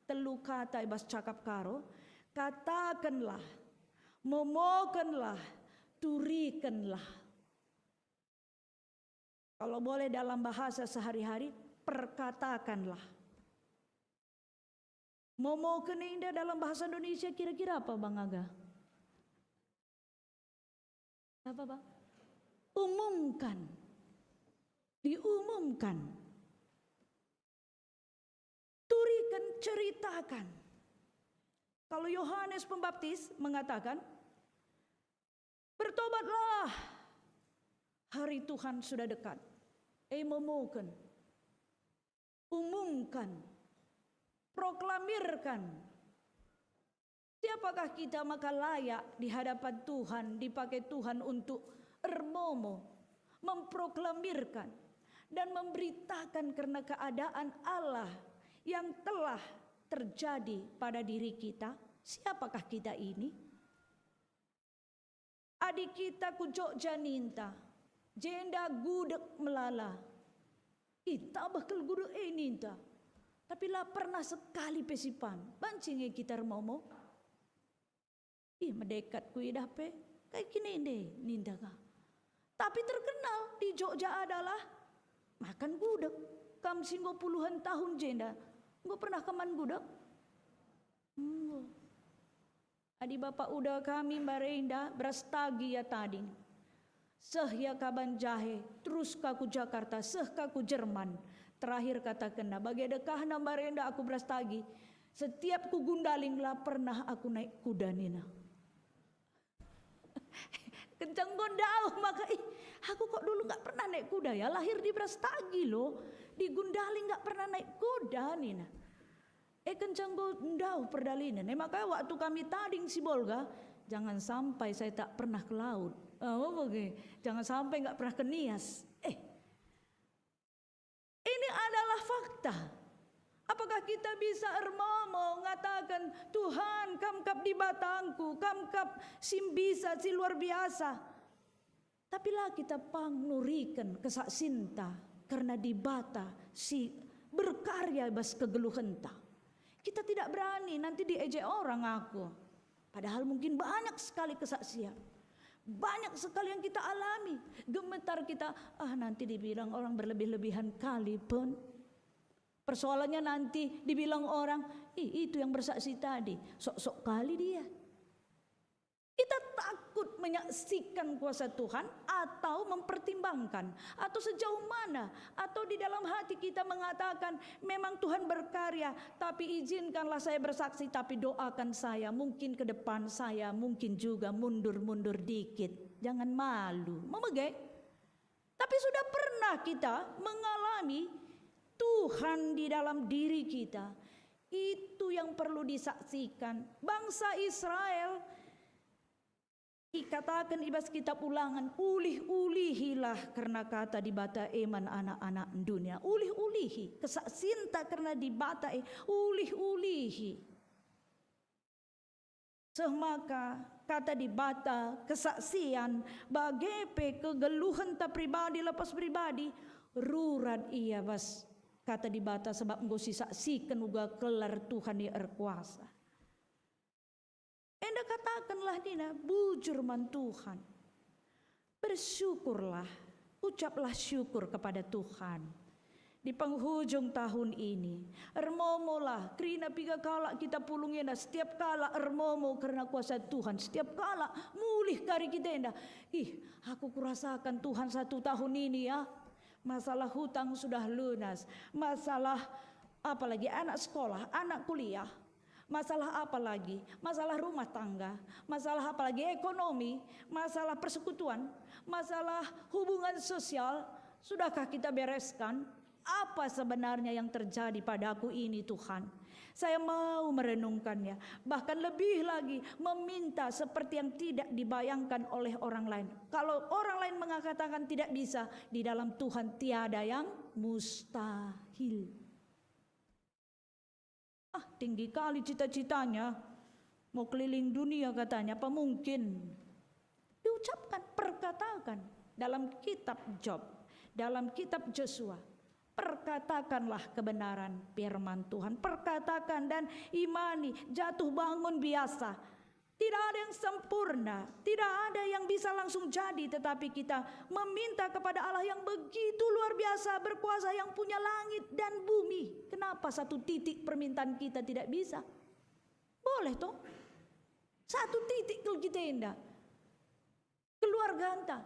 Telu kata ibas cakap karo, katakanlah, momokanlah, turikanlah. Kalau boleh dalam bahasa sehari-hari, perkatakanlah. Momokan indah dalam bahasa Indonesia kira-kira apa Bang Aga? Apa Bang? Umumkan. Diumumkan. Turikan, ceritakan. Kalau Yohanes Pembaptis mengatakan, bertobatlah, hari Tuhan sudah dekat. Momokan, umumkan, proklamirkan. Siapakah kita maka layak di hadapan Tuhan, dipakai Tuhan untuk ermomo, memproklamirkan dan memberitakan karena keadaan Allah yang telah terjadi pada diri kita. Siapakah kita ini? Adik kita ku Jogja ninta, jenda gudeg melala. Kita bakal gudeg ninta. Tapi lah pernah sekali pesipan, bancingnya kita remomo. Mendekat ku idape, kayak gini deh ninta kah. Tapi terkenal di Jogja adalah makan gudeg. Kam singgo puluhan tahun jenda, nggak pernah kaman gudeg. Adi bapak udah kami barenda berastagi ya tadi. Seh ya kaban jahe, terus kaku Jakarta, seh kaku Jerman. Terakhir kata kena, bagai dekah na barenda aku berastagi. Setiap ku gundaling lah pernah aku naik kuda nina. Kencang gondau maka aku kok dulu nggak pernah naik kuda ya, lahir di Brastagi loh, di Gundaling nggak pernah naik kuda nina. Kencang gondau perdalinan. Makanya waktu kami tading si Bolga, jangan sampai saya tak pernah ke laut. Jangan sampai nggak pernah ke Nias. Ini adalah fakta. Apakah kita bisa ermomo mengatakan Tuhan kamkap di batangku, kamkap sim bisa si luar biasa. Tapi lah kita pangnurikan kesaksinta karena di bata si berkarya bas kegeluhenta. Kita tidak berani nanti diejek orang aku. Padahal mungkin banyak sekali kesaksian. Banyak sekali yang kita alami. Gemetar kita, nanti dibilang orang berlebih-lebihan kali pun. Persoalannya nanti dibilang orang, itu yang bersaksi tadi, sok-sok kali dia. Kita takut menyaksikan kuasa Tuhan atau mempertimbangkan, atau sejauh mana, atau di dalam hati kita mengatakan memang Tuhan berkarya, tapi izinkanlah saya bersaksi, tapi doakan saya, mungkin ke depan saya mungkin juga mundur-mundur dikit. Jangan malu, memegek. Tapi sudah pernah kita mengalami Tuhan di dalam diri kita. Itu yang perlu disaksikan. Bangsa Israel dikatakan ibas kitab Ulangan, ulih-ulihilah karena kata dibata eman anak-anak dunia. Ulih-ulihi, kesaksinta karena dibata ulih-ulihi. Semaka kata dibata kesaksian bagepe kegeluhan ta pribadi lepas pribadi rurat iya bas kata dibata sebab ngosi saksikan uga kelar Tuhan yang erkuasa. Enda katakanlah Nina, bujur man Tuhan. Bersyukurlah, ucaplah syukur kepada Tuhan. Di penghujung tahun ini, ermomolah, kerina piga kala kita pulungin, setiap kala ermomo karena kuasa Tuhan. Setiap kala mulih kari kita enda. Aku kurasakan Tuhan 1 tahun ini ya. Masalah hutang sudah lunas. Masalah apalagi anak sekolah, anak kuliah. Masalah apa lagi? Masalah rumah tangga, masalah apa lagi? Ekonomi, masalah persekutuan, masalah hubungan sosial. Sudahkah kita bereskan? Apa sebenarnya yang terjadi padaku ini Tuhan? Saya mau merenungkannya, bahkan lebih lagi meminta seperti yang tidak dibayangkan oleh orang lain. Kalau orang lain mengatakan tidak bisa, di dalam Tuhan tiada yang mustahil. Tinggi kali cita-citanya, mau keliling dunia katanya, apa mungkin? Diucapkan, perkatakan dalam kitab Job, dalam kitab Joshua. Perkatakanlah kebenaran firman Tuhan, perkatakan dan imani, jatuh bangun biasa. Tidak ada yang sempurna, tidak ada yang bisa langsung jadi, tetapi kita meminta kepada Allah yang begitu luar biasa, berkuasa, yang punya langit dan bumi. Kenapa 1 titik permintaan kita tidak bisa? Boleh toh? 1 titik kalau kita indah. Keluarga anda,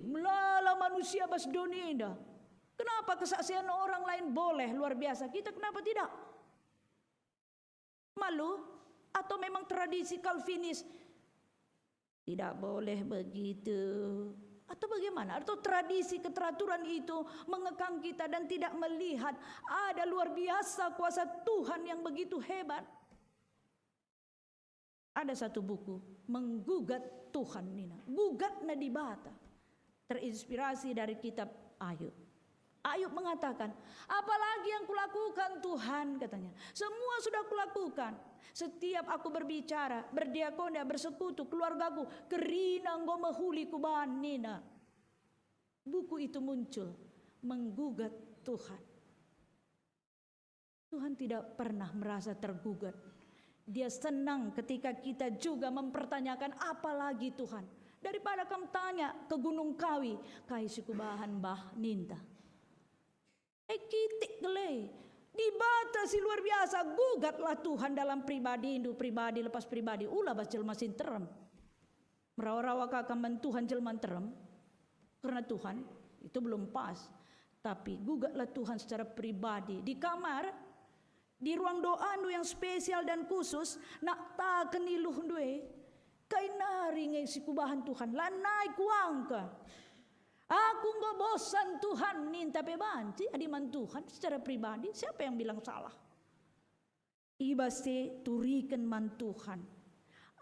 melala manusia bas dunia indah. Kenapa kesaksian orang lain boleh luar biasa, kita kenapa tidak? Malu? Atau memang tradisi Calvinis tidak boleh begitu, atau bagaimana? Atau tradisi keteraturan itu mengekang kita dan tidak melihat ada luar biasa kuasa Tuhan yang begitu hebat. Ada satu buku menggugat Tuhan Nina, gugat nadibata, terinspirasi dari kitab Ayub. Ayub mengatakan, apalagi yang kulakukan Tuhan, katanya. Semua sudah kulakukan. Setiap aku berbicara, berdiakonia, bersekutu, keluargaku, kerina nggo mahuli kubanina. Buku itu muncul, menggugat Tuhan. Tuhan tidak pernah merasa tergugat. Dia senang ketika kita juga mempertanyakan, apalagi Tuhan. Daripada kamu tanya ke Gunung Kawi, kai sikubahan bah ninta. Kitik gele, dibatasi luar biasa, gugatlah Tuhan dalam pribadi, indu pribadi, lepas pribadi, ulah bas jelma sinterem. Merawa-rawa kakaman Tuhan jelma terem, karena Tuhan itu belum pas. Tapi gugatlah Tuhan secara pribadi, di kamar, di ruang doa yang spesial dan khusus, nak tak keniluh due, kai naring sikubahan Tuhan, lanai kuangka. Aku nggak bosan Tuhan minta pebanci adiman Tuhan secara pribadi. Siapa yang bilang salah? Ibase turikan man Tuhan.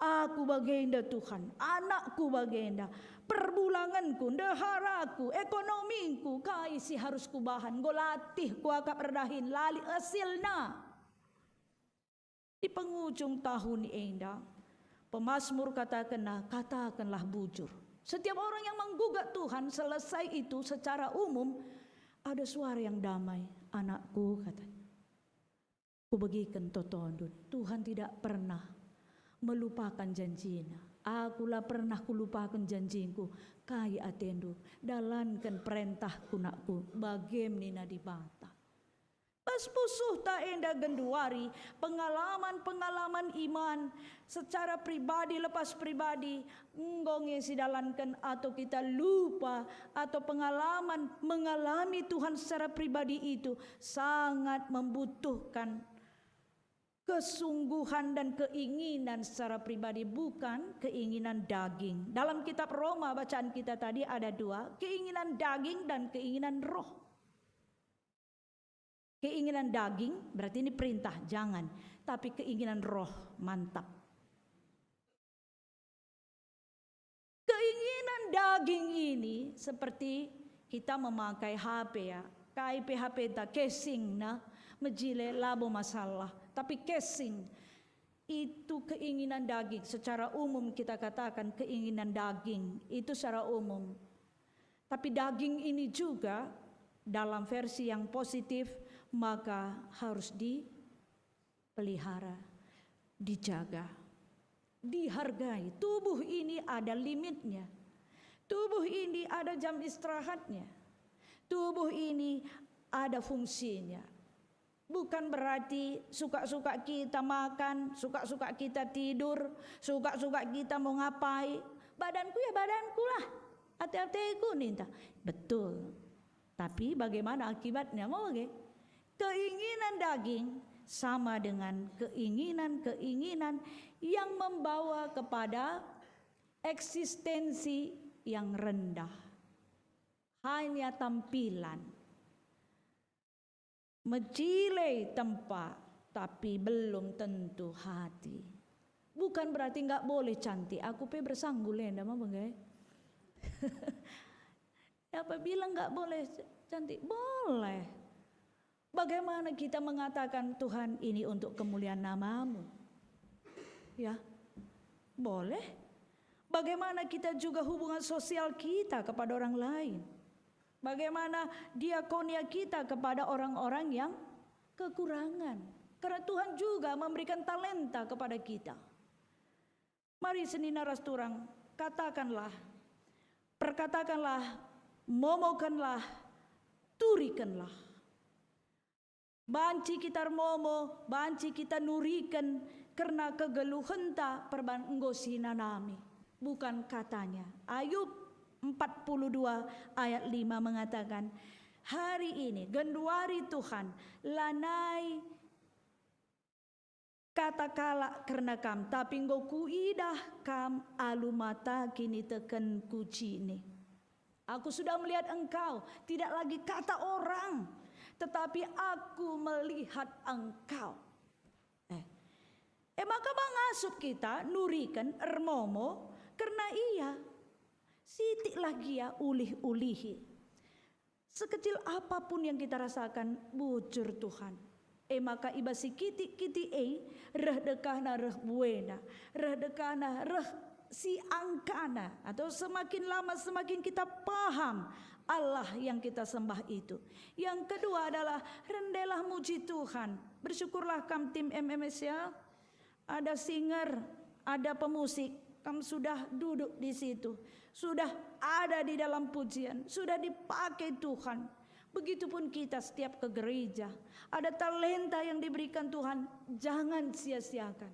Aku bagenda Tuhan, anakku bagenda, perbulanganku, daharaku, ekonomiku, kaisi harus kubahan, golatih ku akap redahin, lali hasilna. Di penghujung tahun ini, pemazmur katakanlah bujur. Setiap orang yang menggugat Tuhan, selesai itu secara umum ada suara yang damai. Anakku, katanya, ku bagikan totondun. Tuhan tidak pernah melupakan janjinya. Akulah pernah kulupakan janjinku. Kai atendu, dalankan perintahku nakku, bagem nina dibata. Pas pusuh tak enda genduari, pengalaman-pengalaman iman secara pribadi lepas pribadi, ngonge sidalankan atau kita lupa, atau pengalaman mengalami Tuhan secara pribadi itu sangat membutuhkan kesungguhan dan keinginan secara pribadi, bukan keinginan daging. Dalam kitab Roma bacaan kita tadi ada dua, keinginan daging dan keinginan roh. Keinginan daging berarti ini perintah, jangan. Tapi keinginan roh, mantap. Keinginan daging ini seperti kita memakai HP ya. Kai PHP ta casing na mejile labo masalah. Tapi casing itu keinginan daging. Secara umum kita katakan keinginan daging itu secara umum. Tapi daging ini juga dalam versi yang positif, maka harus dipelihara, dijaga, dihargai. Tubuh ini ada limitnya. Tubuh ini ada jam istirahatnya. Tubuh ini ada fungsinya. Bukan berarti suka-suka kita makan, suka-suka kita tidur, suka-suka kita mau ngapai. Badanku ya badanku lah, hati-hatiku ninta. Betul. Tapi bagaimana akibatnya? Mau gak? Keinginan daging sama dengan keinginan-keinginan yang membawa kepada eksistensi yang rendah. Hanya tampilan. Mencilai tempat, tapi belum tentu hati. Bukan berarti nggak boleh cantik. Aku bersanggul ya, ndak mau bangga. Apa bilang nggak boleh cantik? Boleh. Bagaimana kita mengatakan Tuhan ini untuk kemuliaan nama-Mu? Ya, boleh. Bagaimana kita juga hubungan sosial kita kepada orang lain? Bagaimana diakonia kita kepada orang-orang yang kekurangan? Karena Tuhan juga memberikan talenta kepada kita. Mari senina rasturang, perkatakanlah, momokanlah, turikanlah. Banci kita momo, banci kita nurikan karena kegeluhan ta perban enggosina nami. Bukan katanya. Ayub 42 ayat 5 mengatakan, hari ini genduari Tuhan lanai kata kala karena kam, tapi nggo kuidah kam alumata kini teken kucini. Aku sudah melihat engkau, tidak lagi kata orang, tetapi aku melihat engkau. Maka mengasup kita nurikan ermomo karena iya sitik lagi ya ulih-ulihi. Sekecil apapun yang kita rasakan, bujur Tuhan. Maka iba si kiti reh dekahna reh buena, reh dekahna reh si angkana, atau semakin lama semakin kita paham Allah yang kita sembah itu. Yang kedua adalah rendelah muji Tuhan. Bersyukurlah kam tim MMS ya. Ada singer, ada pemusik, kamu sudah duduk di situ, sudah ada di dalam pujian, sudah dipakai Tuhan. Begitupun kita setiap ke gereja, ada talenta yang diberikan Tuhan, jangan sia-siakan.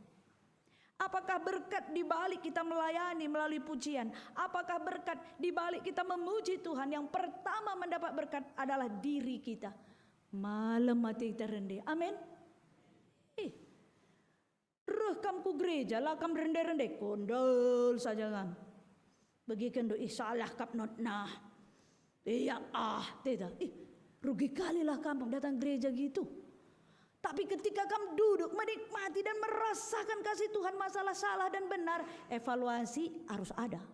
Apakah berkat di balik kita melayani melalui pujian? Apakah berkat di balik kita memuji Tuhan? Yang pertama mendapat berkat adalah diri kita. Malam mati kita rendah. Amin. Rekam ku gereja lah kam rendah-rendah kondol saja kan. Bagikan doi salah kap not nah. Iya tidak. Rugi kali lah kamu datang gereja gitu. Tapi ketika kamu duduk menikmati dan merasakan kasih Tuhan, masalah salah dan benar, evaluasi harus ada.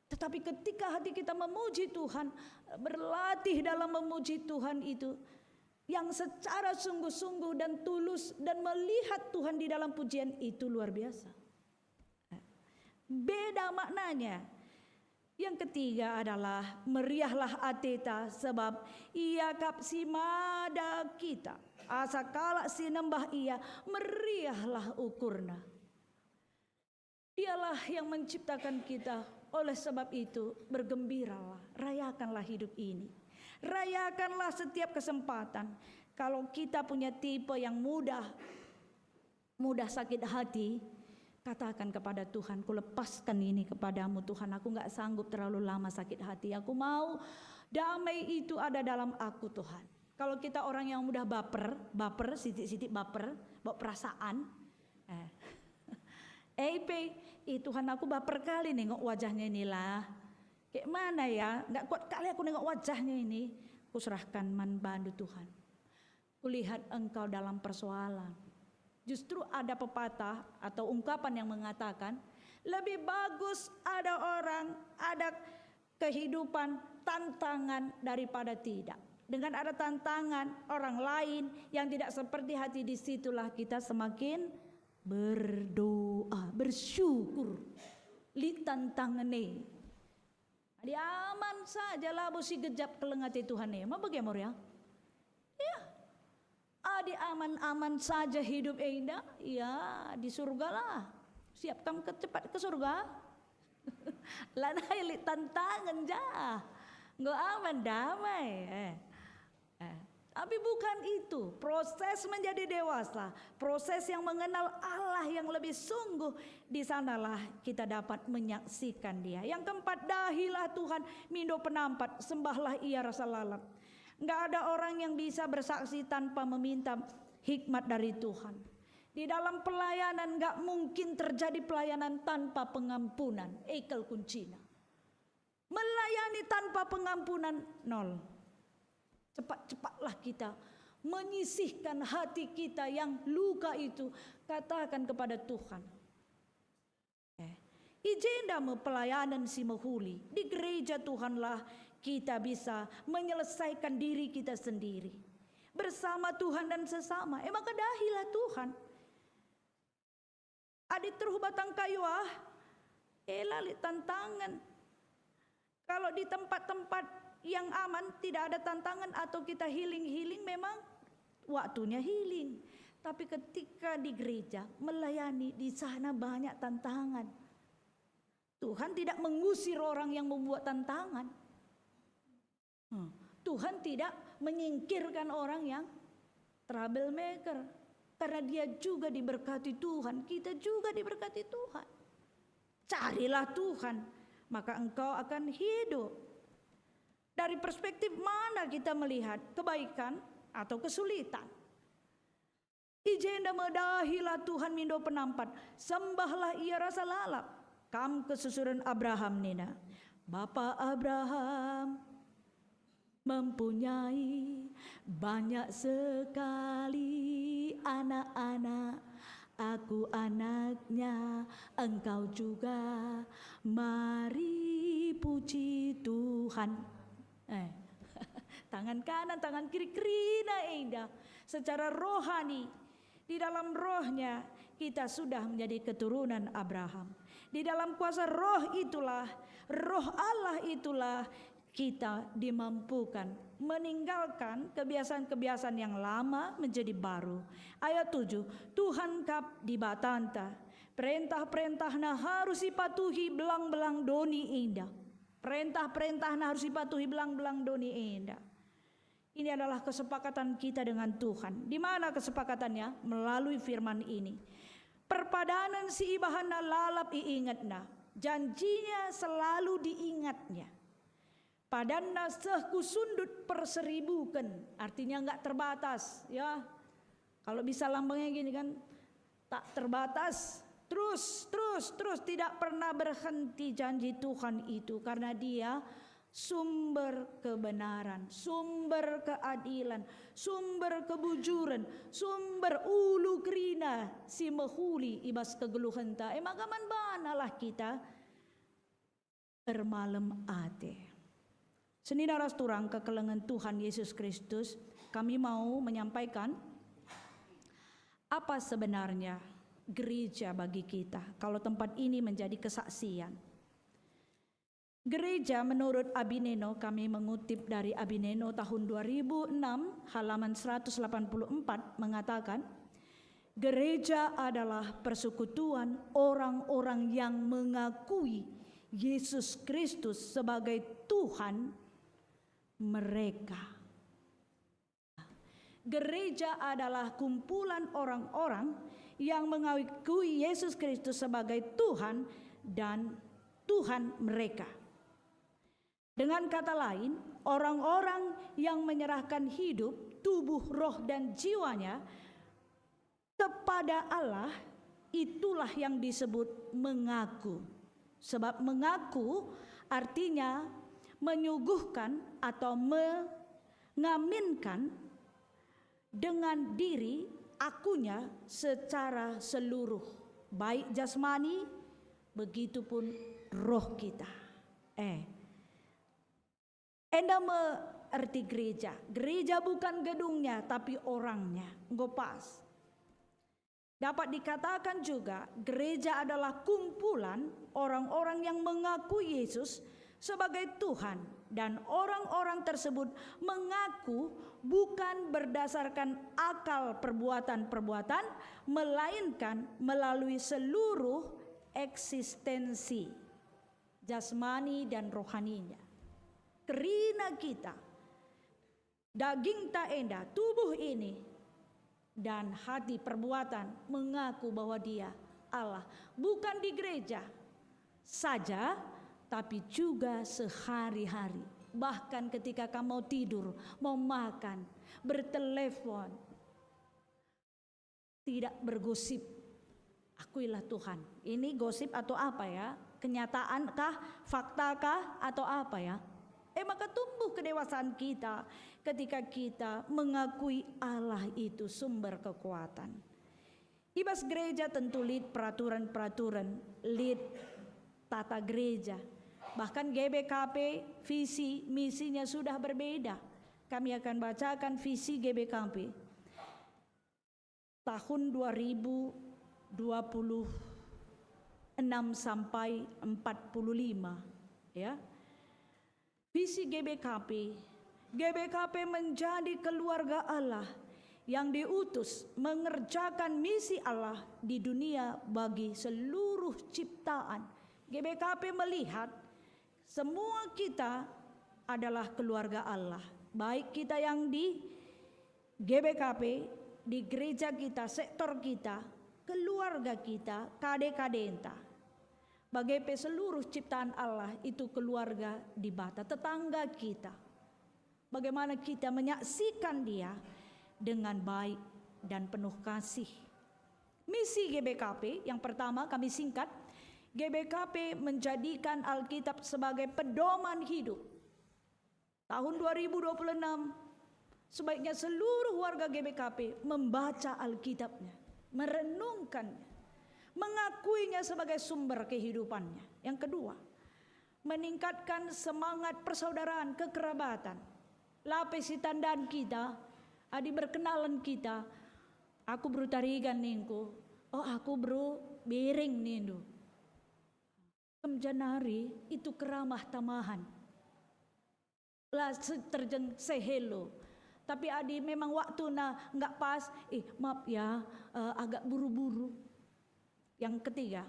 Tetapi ketika hati kita memuji Tuhan, berlatih dalam memuji Tuhan itu, yang secara sungguh-sungguh dan tulus dan melihat Tuhan di dalam pujian itu luar biasa. Beda maknanya. Yang ketiga adalah meriahlah ateta sebab ia kapsi mada kita. Asa kalak si nembah ia meriahlah ukurna. Dialah yang menciptakan kita. Oleh sebab itu bergembiralah, rayakanlah hidup ini. Rayakanlah setiap kesempatan. Kalau kita punya tipe yang mudah sakit hati, katakan kepada Tuhan, ku lepaskan ini kepadamu Tuhan. Aku gak sanggup terlalu lama sakit hati. Aku mau damai itu ada dalam aku Tuhan. Kalau kita orang yang mudah baper, sidik-sidik baper, bawa perasaan. Tuhan aku baper kali nengok wajahnya inilah. Kayak mana ya, gak kuat kali aku nengok wajahnya ini. Ku serahkan manbandu Tuhan. Kulihat engkau dalam persoalan. Justru ada pepatah atau ungkapan yang mengatakan, lebih bagus ada orang, ada kehidupan, tantangan daripada tidak. Dengan ada tantangan orang lain yang tidak seperti hati, disitulah kita semakin berdoa, bersyukur. Li tantangan nih. Di aman saja lah bosi gejap kelengati Tuhan nih. Ma bagaimana ya? Ya. Di aman-aman saja hidup indah. Ya di surga lah. Siap kamu cepat ke surga. Lanai li tantangan jah. Nggak aman damai. Tapi bukan itu. Proses menjadi dewasa, proses yang mengenal Allah yang lebih sungguh, di sanalah kita dapat menyaksikan Dia. Yang keempat, dahilah Tuhan mindo penampat, sembahlah Ia rasa lalap. Enggak ada orang yang bisa bersaksi tanpa meminta hikmat dari Tuhan. Di dalam pelayanan enggak mungkin terjadi pelayanan tanpa pengampunan. Ekel kuncinya. Melayani tanpa pengampunan nol. Cepat-cepatlah kita menyisihkan hati kita yang luka itu, katakan kepada Tuhan. Ijenda pelayanan si mahuli di gereja Tuhanlah kita bisa menyelesaikan diri kita sendiri bersama Tuhan dan sesama. Maka dahilah Tuhan. Adik teruh batang kayu lali tantangan. Kalau di tempat-tempat yang aman tidak ada tantangan atau kita healing memang waktunya healing. Tapi ketika di gereja melayani, di sana banyak tantangan. Tuhan tidak mengusir orang yang membuat tantangan. Tuhan tidak menyingkirkan orang yang troublemaker. Karena dia juga diberkati Tuhan, kita juga diberkati Tuhan. Carilah Tuhan, maka engkau akan hidup. Dari perspektif mana kita melihat kebaikan atau kesulitan? Ijenda medahilah Tuhan mindo penampat, sembahlah Ia rasa lalap. Kam kesusuran Abraham nina. Bapa Abraham mempunyai banyak sekali anak-anak. Aku anaknya, engkau juga. Mari puji Tuhan. tangan kanan, tangan kiri, kerina indah. Secara rohani, di dalam rohnya kita sudah menjadi keturunan Abraham. Di dalam kuasa roh itulah, roh Allah itulah kita dimampukan meninggalkan kebiasaan-kebiasaan yang lama menjadi baru. Ayat 7, Tuhan kap di batanta, perintah-perintahna harus dipatuhi belang-belang doni indah. Perintah-perintahna harus dipatuhi belang-belang doni indah. Ini adalah kesepakatan kita dengan Tuhan. Di mana kesepakatannya? Melalui firman ini. Perpadanan si ibahana lalap iingatna, janjinya selalu diingatnya. Padanna sehku sundut perseribukan, artinya enggak terbatas, ya. Kalau bisa lambangnya gini kan, tak terbatas, terus tidak pernah berhenti janji Tuhan itu, karena Dia sumber kebenaran, sumber keadilan, sumber kebujuran, sumber ulu kerina si mehuli ibas kegeluhenta. Magaman banalah kita bermalam ate. Senina ras turang kekelengan Tuhan Yesus Kristus, kami mau menyampaikan apa sebenarnya gereja bagi kita. Kalau tempat ini menjadi kesaksian. Gereja menurut Abineno, kami mengutip dari Abineno tahun 2006 halaman 184 mengatakan, gereja adalah persekutuan orang-orang yang mengakui Yesus Kristus sebagai Tuhan mereka. Gereja adalah kumpulan orang-orang yang mengakui Yesus Kristus sebagai Tuhan dan Tuhan mereka. Dengan kata lain, orang-orang yang menyerahkan hidup, tubuh, roh, dan jiwanya kepada Allah, itulah yang disebut mengaku. Sebab mengaku artinya menyuguhkan atau mengaminkan dengan diri akunya secara seluruh, baik jasmani, begitupun roh kita. Enda mengerti gereja. Gereja bukan gedungnya, tapi orangnya. Ngopas. Dapat dikatakan juga, gereja adalah kumpulan orang-orang yang mengakui Yesus sebagai Tuhan. Dan orang-orang tersebut mengaku bukan berdasarkan akal perbuatan-perbuatan, melainkan melalui seluruh eksistensi jasmani dan rohaninya. Kerina kita, daging tak enda, tubuh ini, dan hati perbuatan mengaku bahwa Dia Allah. Bukan di gereja saja, tapi juga sehari-hari. Bahkan ketika kamu mau tidur, mau makan, bertelepon, tidak bergosip. Akuilah Tuhan. Ini gosip atau apa ya? Kenyataankah, faktakah, atau apa ya? Maka tumbuh kedewasaan kita ketika kita mengakui Allah itu sumber kekuatan. Ibas gereja tentu lead peraturan-peraturan, lead tata gereja. Bahkan GBKP visi misinya sudah berbeda. Kami akan bacakan visi GBKP tahun 2026 sampai 45, ya. Visi GBKP menjadi keluarga Allah yang diutus mengerjakan misi Allah di dunia bagi seluruh ciptaan. GBKP melihat semua kita adalah keluarga Allah. Baik kita yang di GBKP, di gereja kita, sektor kita, keluarga kita, kade-kadenta. Bagai seluruh ciptaan Allah itu keluarga di bata, tetangga kita. Bagaimana kita menyaksikan Dia dengan baik dan penuh kasih. Misi GBKP yang pertama kami singkat, GBKP menjadikan Alkitab sebagai pedoman hidup. Tahun 2026 sebaiknya seluruh warga GBKP membaca Alkitabnya, merenungkannya, mengakuinya sebagai sumber kehidupannya. Yang kedua, meningkatkan semangat persaudaraan, kekerabatan. lapisi tandaan kita, adi berkenalan kita. Aku bro tarigan ningku, oh aku bro bering nindu. Janari itu keramah tamahan. Lah terjeng say hello. Tapi adi memang waktu nggak pas, maaf ya, agak buru-buru. Yang ketiga,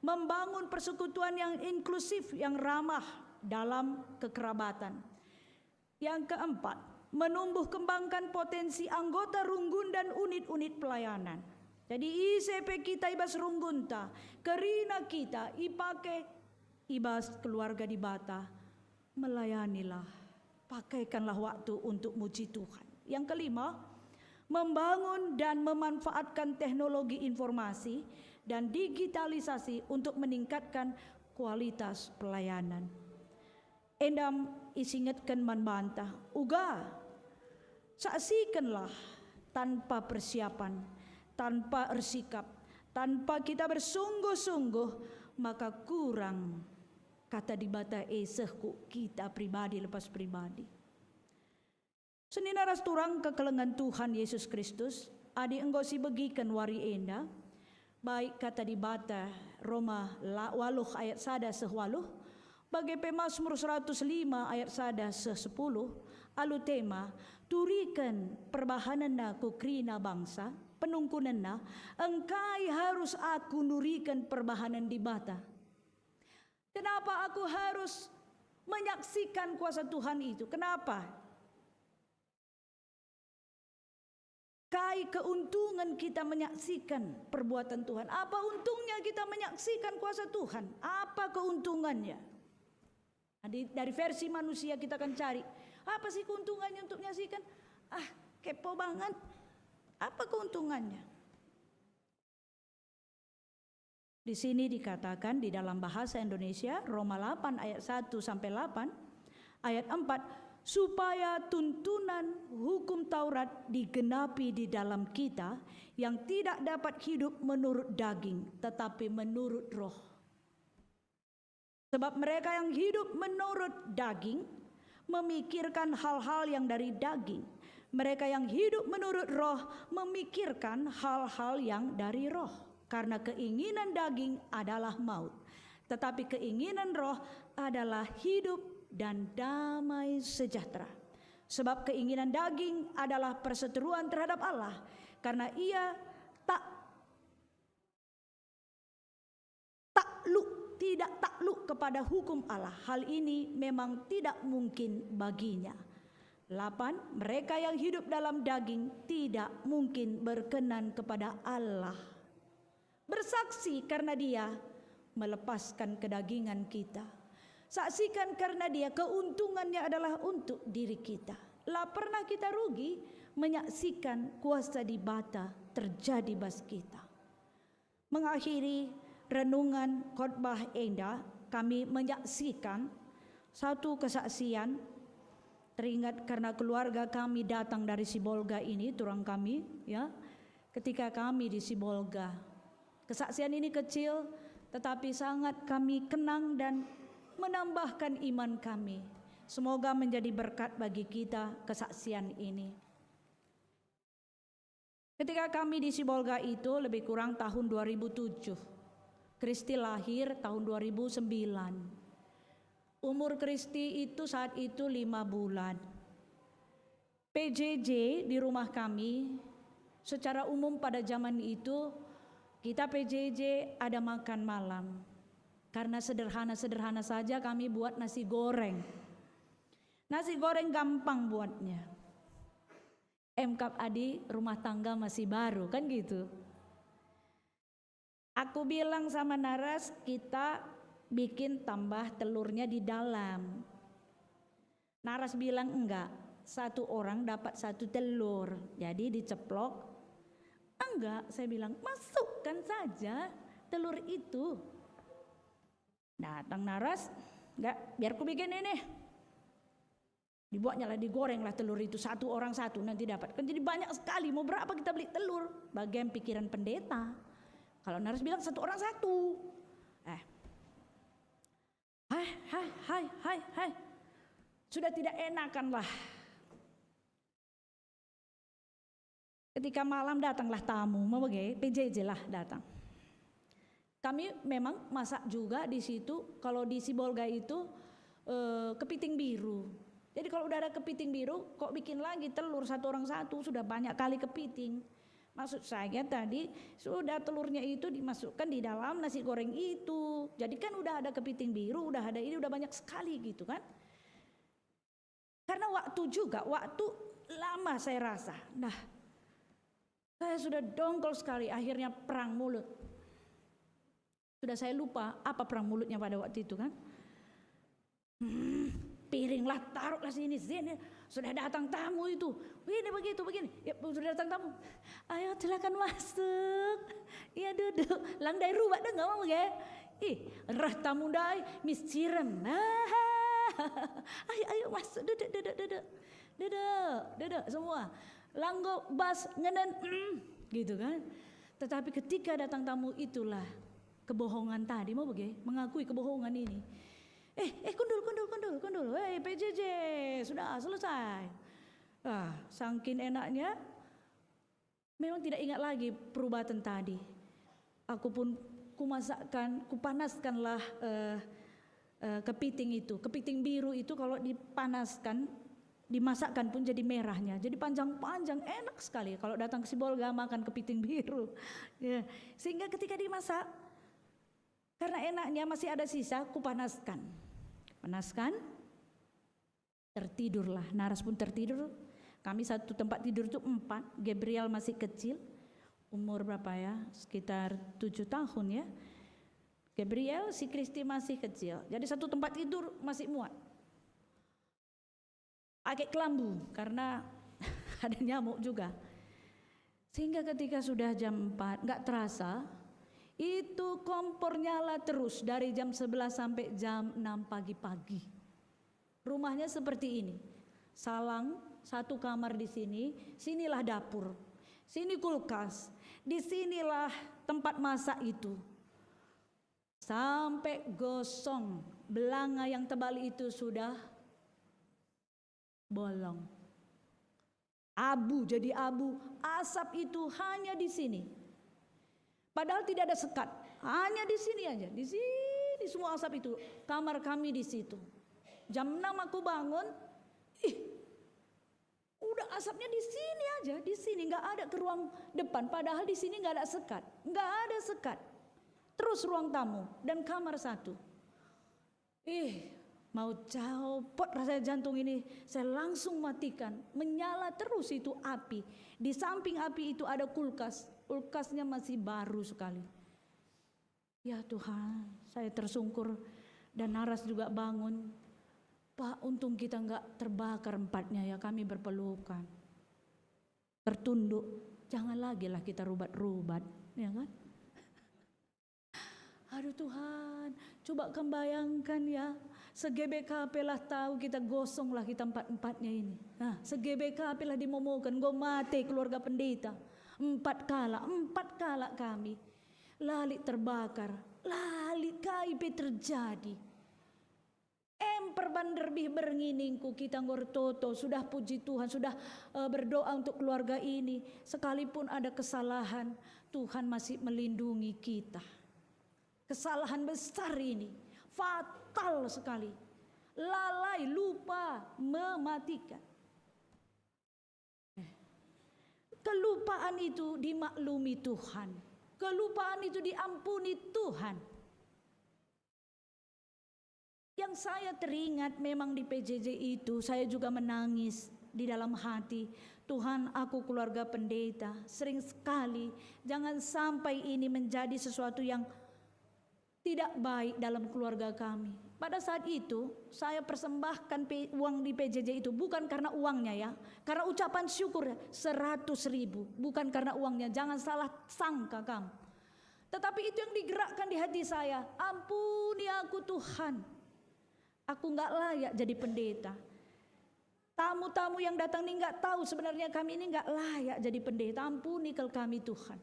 membangun persekutuan yang inklusif, yang ramah dalam kekerabatan. Yang keempat, menumbuh kembangkan potensi anggota runggun dan unit-unit pelayanan. Jadi ICP kita ibas runggunta, kerina kita ipake ibas keluarga di Bata, melayanilah, pakaikanlah waktu untuk muji Tuhan. Yang kelima, membangun dan memanfaatkan teknologi informasi dan digitalisasi untuk meningkatkan kualitas pelayanan. Endam isingatkan membantah, uga saksikanlah tanpa persiapan, tanpa bersikap, tanpa kita bersungguh-sungguh, maka kurang kata di Bata esehku kita pribadi lepas pribadi. Seninaras turang kekelengan Tuhan Yesus Kristus, adi engkau si begikan wari enda, baik kata di Bata Roma waluh ayat sada sehwaluh, bagi Pemasmur 105 ayat sada se-10, alu tema, turikan perbahanan ku krina bangsa, penungkunan engkai harus aku nurikan perbahanan di Bata. Kenapa aku harus menyaksikan kuasa Tuhan itu? Kenapa? Kai keuntungan kita menyaksikan perbuatan Tuhan. Apa untungnya kita menyaksikan kuasa Tuhan? Apa keuntungannya? Dari versi manusia kita akan cari, apa sih keuntungannya untuk menyaksikan? Kepo banget. Apa keuntungannya? Di sini dikatakan di dalam bahasa Indonesia, Roma 8 ayat 1 sampai 8, ayat 4, supaya tuntunan hukum Taurat digenapi di dalam kita yang tidak dapat hidup menurut daging, tetapi menurut roh. Sebab mereka yang hidup menurut daging memikirkan hal-hal yang dari daging. Mereka yang hidup menurut roh memikirkan hal-hal yang dari roh. Karena keinginan daging adalah maut, tetapi keinginan roh adalah hidup dan damai sejahtera. Sebab keinginan daging adalah perseteruan terhadap Allah, karena ia tidak takluk kepada hukum Allah. Hal ini memang tidak mungkin baginya. 8. Mereka yang hidup dalam daging tidak mungkin berkenan kepada Allah. Bersaksi karena Dia melepaskan kedagingan kita. Saksikan karena Dia keuntungannya adalah untuk diri kita. Lah pernah kita rugi menyaksikan kuasa di Bata terjadi bas kita. Mengakhiri renungan khotbah Enda, kami menyaksikan satu kesaksian. Teringat karena keluarga kami datang dari Sibolga ini, turang kami ya. Ketika kami di Sibolga, kesaksian ini kecil tetapi sangat kami kenang dan menambahkan iman kami. Semoga menjadi berkat bagi kita kesaksian ini. Ketika kami di Sibolga itu lebih kurang tahun 2007. Kristi lahir tahun 2009. Umur Kristi itu saat itu 5 bulan. PJJ di rumah kami secara umum pada zaman itu kita PJJ ada makan malam. Karena sederhana-sederhana saja kami buat nasi goreng. Nasi goreng gampang buatnya. MKAP Adi rumah tangga masih baru kan gitu. Aku bilang sama Naras, kita bikin tambah telurnya di dalam. Naras bilang enggak, satu orang dapat 1 telur. Jadi diceplok. Enggak, saya bilang masukkan saja telur itu. Datang Naras, enggak, biar ku bikin ini. Dibuatnya lah, digoreng lah telur itu, 1 orang 1 nanti dapat. Kan jadi banyak sekali, mau berapa kita beli telur? Bagian pikiran pendeta. Kalau Naras bilang 1 orang 1. Hai. Sudah tidak enakan lah. Ketika malam datanglah tamu, mau bagaimana? PJJ lah datang. Kami memang masak juga di situ. Kalau di Sibolga itu kepiting biru. Jadi kalau udah ada kepiting biru, kok bikin lagi telur satu orang satu, sudah banyak kali kepiting. Maksud saya tadi sudah telurnya itu dimasukkan di dalam nasi goreng itu. Jadi kan udah ada kepiting biru, udah ada ini, udah banyak sekali gitu kan. Karena waktu lama saya rasa. Nah, saya sudah dongkol sekali, akhirnya perang mulut. Sudah saya lupa apa perang mulutnya pada waktu itu kan. Piringlah taruhlah sini. Sudah datang tamu itu. Begini begitu begini. Ya, sudah datang tamu. Ayo silakan masuk. Iya duduk. Lang dai rubat dah ngomong ya. Rah tamu dai misciren. Ayo masuk duduk semua. Langgo bas ngenen gitu kan. Tetapi ketika datang tamu itulah kebohongan tadi mau bagaimana? Mengakui kebohongan ini. Kundul. PJJ sudah selesai. Saking enaknya, memang tidak ingat lagi perubatan tadi. Aku pun kupanaskanlah kepiting itu. Kepiting biru itu kalau dipanaskan, dimasakkan pun jadi merahnya. Jadi panjang-panjang, enak sekali. Kalau datang ke Sibolga makan kepiting biru. Ya. Sehingga ketika dimasak, karena enaknya masih ada sisa, kupanaskan. Tertidurlah. Naras pun tertidur. Kami satu tempat tidur itu 4. Gabriel masih kecil. Umur berapa ya? Sekitar 7 tahun ya. Gabriel, si Kristi masih kecil. Jadi satu tempat tidur masih muat. Pakai kelambu karena ada nyamuk juga. Sehingga ketika sudah jam 4, gak terasa, itu kompor nyala terus dari jam 11 sampai jam 6 pagi-pagi. Rumahnya seperti ini. Salang, satu kamar di sini, sinilah dapur. Sini kulkas, disinilah tempat masak itu. Sampai gosong, belanga yang tebal itu sudah bolong. Abu jadi abu, asap itu hanya di sini. Padahal tidak ada sekat, hanya di sini aja, di sini semua asap itu. Kamar kami di situ. Jam 6 aku bangun, udah asapnya di sini aja, di sini nggak ada ke ruang depan. Padahal di sini nggak ada sekat, nggak ada sekat. Terus ruang tamu dan kamar satu. Mau copot rasa jantung ini, saya langsung matikan. Menyala terus itu api. Di samping api itu ada kulkas. Kulkasnya masih baru sekali. Ya Tuhan, saya tersungkur dan Naras juga bangun. Pak, untung kita nggak terbakar 4-nya ya, kami berpelukan. Tertunduk, jangan lagi lah kita rubat-rubat, ya kan? Aduh Tuhan, coba bayangkan ya, se-GBKP lah tahu kita gosong lah kita 4-4-nya ini. Nah, se-GBKP lah dimomokan, gue mati keluarga pendeta. 4 kala kami lali terbakar, lali KIP terjadi. Perbanderbih bernginingku kita ngortoto, sudah puji Tuhan, sudah berdoa untuk keluarga ini. Sekalipun ada kesalahan, Tuhan masih melindungi kita. Kesalahan besar ini, fatal sekali. Lalai, lupa, mematikan. Kelupaan itu dimaklumi Tuhan. Kelupaan itu diampuni Tuhan. Yang saya teringat memang di PJJ itu saya juga menangis di dalam hati. Tuhan, aku keluarga pendeta, sering sekali jangan sampai ini menjadi sesuatu yang tidak baik dalam keluarga kami. Pada saat itu saya persembahkan uang di PJJ itu bukan karena uangnya ya, karena ucapan syukur 100.000, bukan karena uangnya, jangan salah sangka kamu. Tetapi itu yang digerakkan di hati saya, ampuni aku Tuhan, aku nggak layak jadi pendeta. Tamu-tamu yang datang ini nggak tahu sebenarnya kami ini nggak layak jadi pendeta, ampuni kami Tuhan.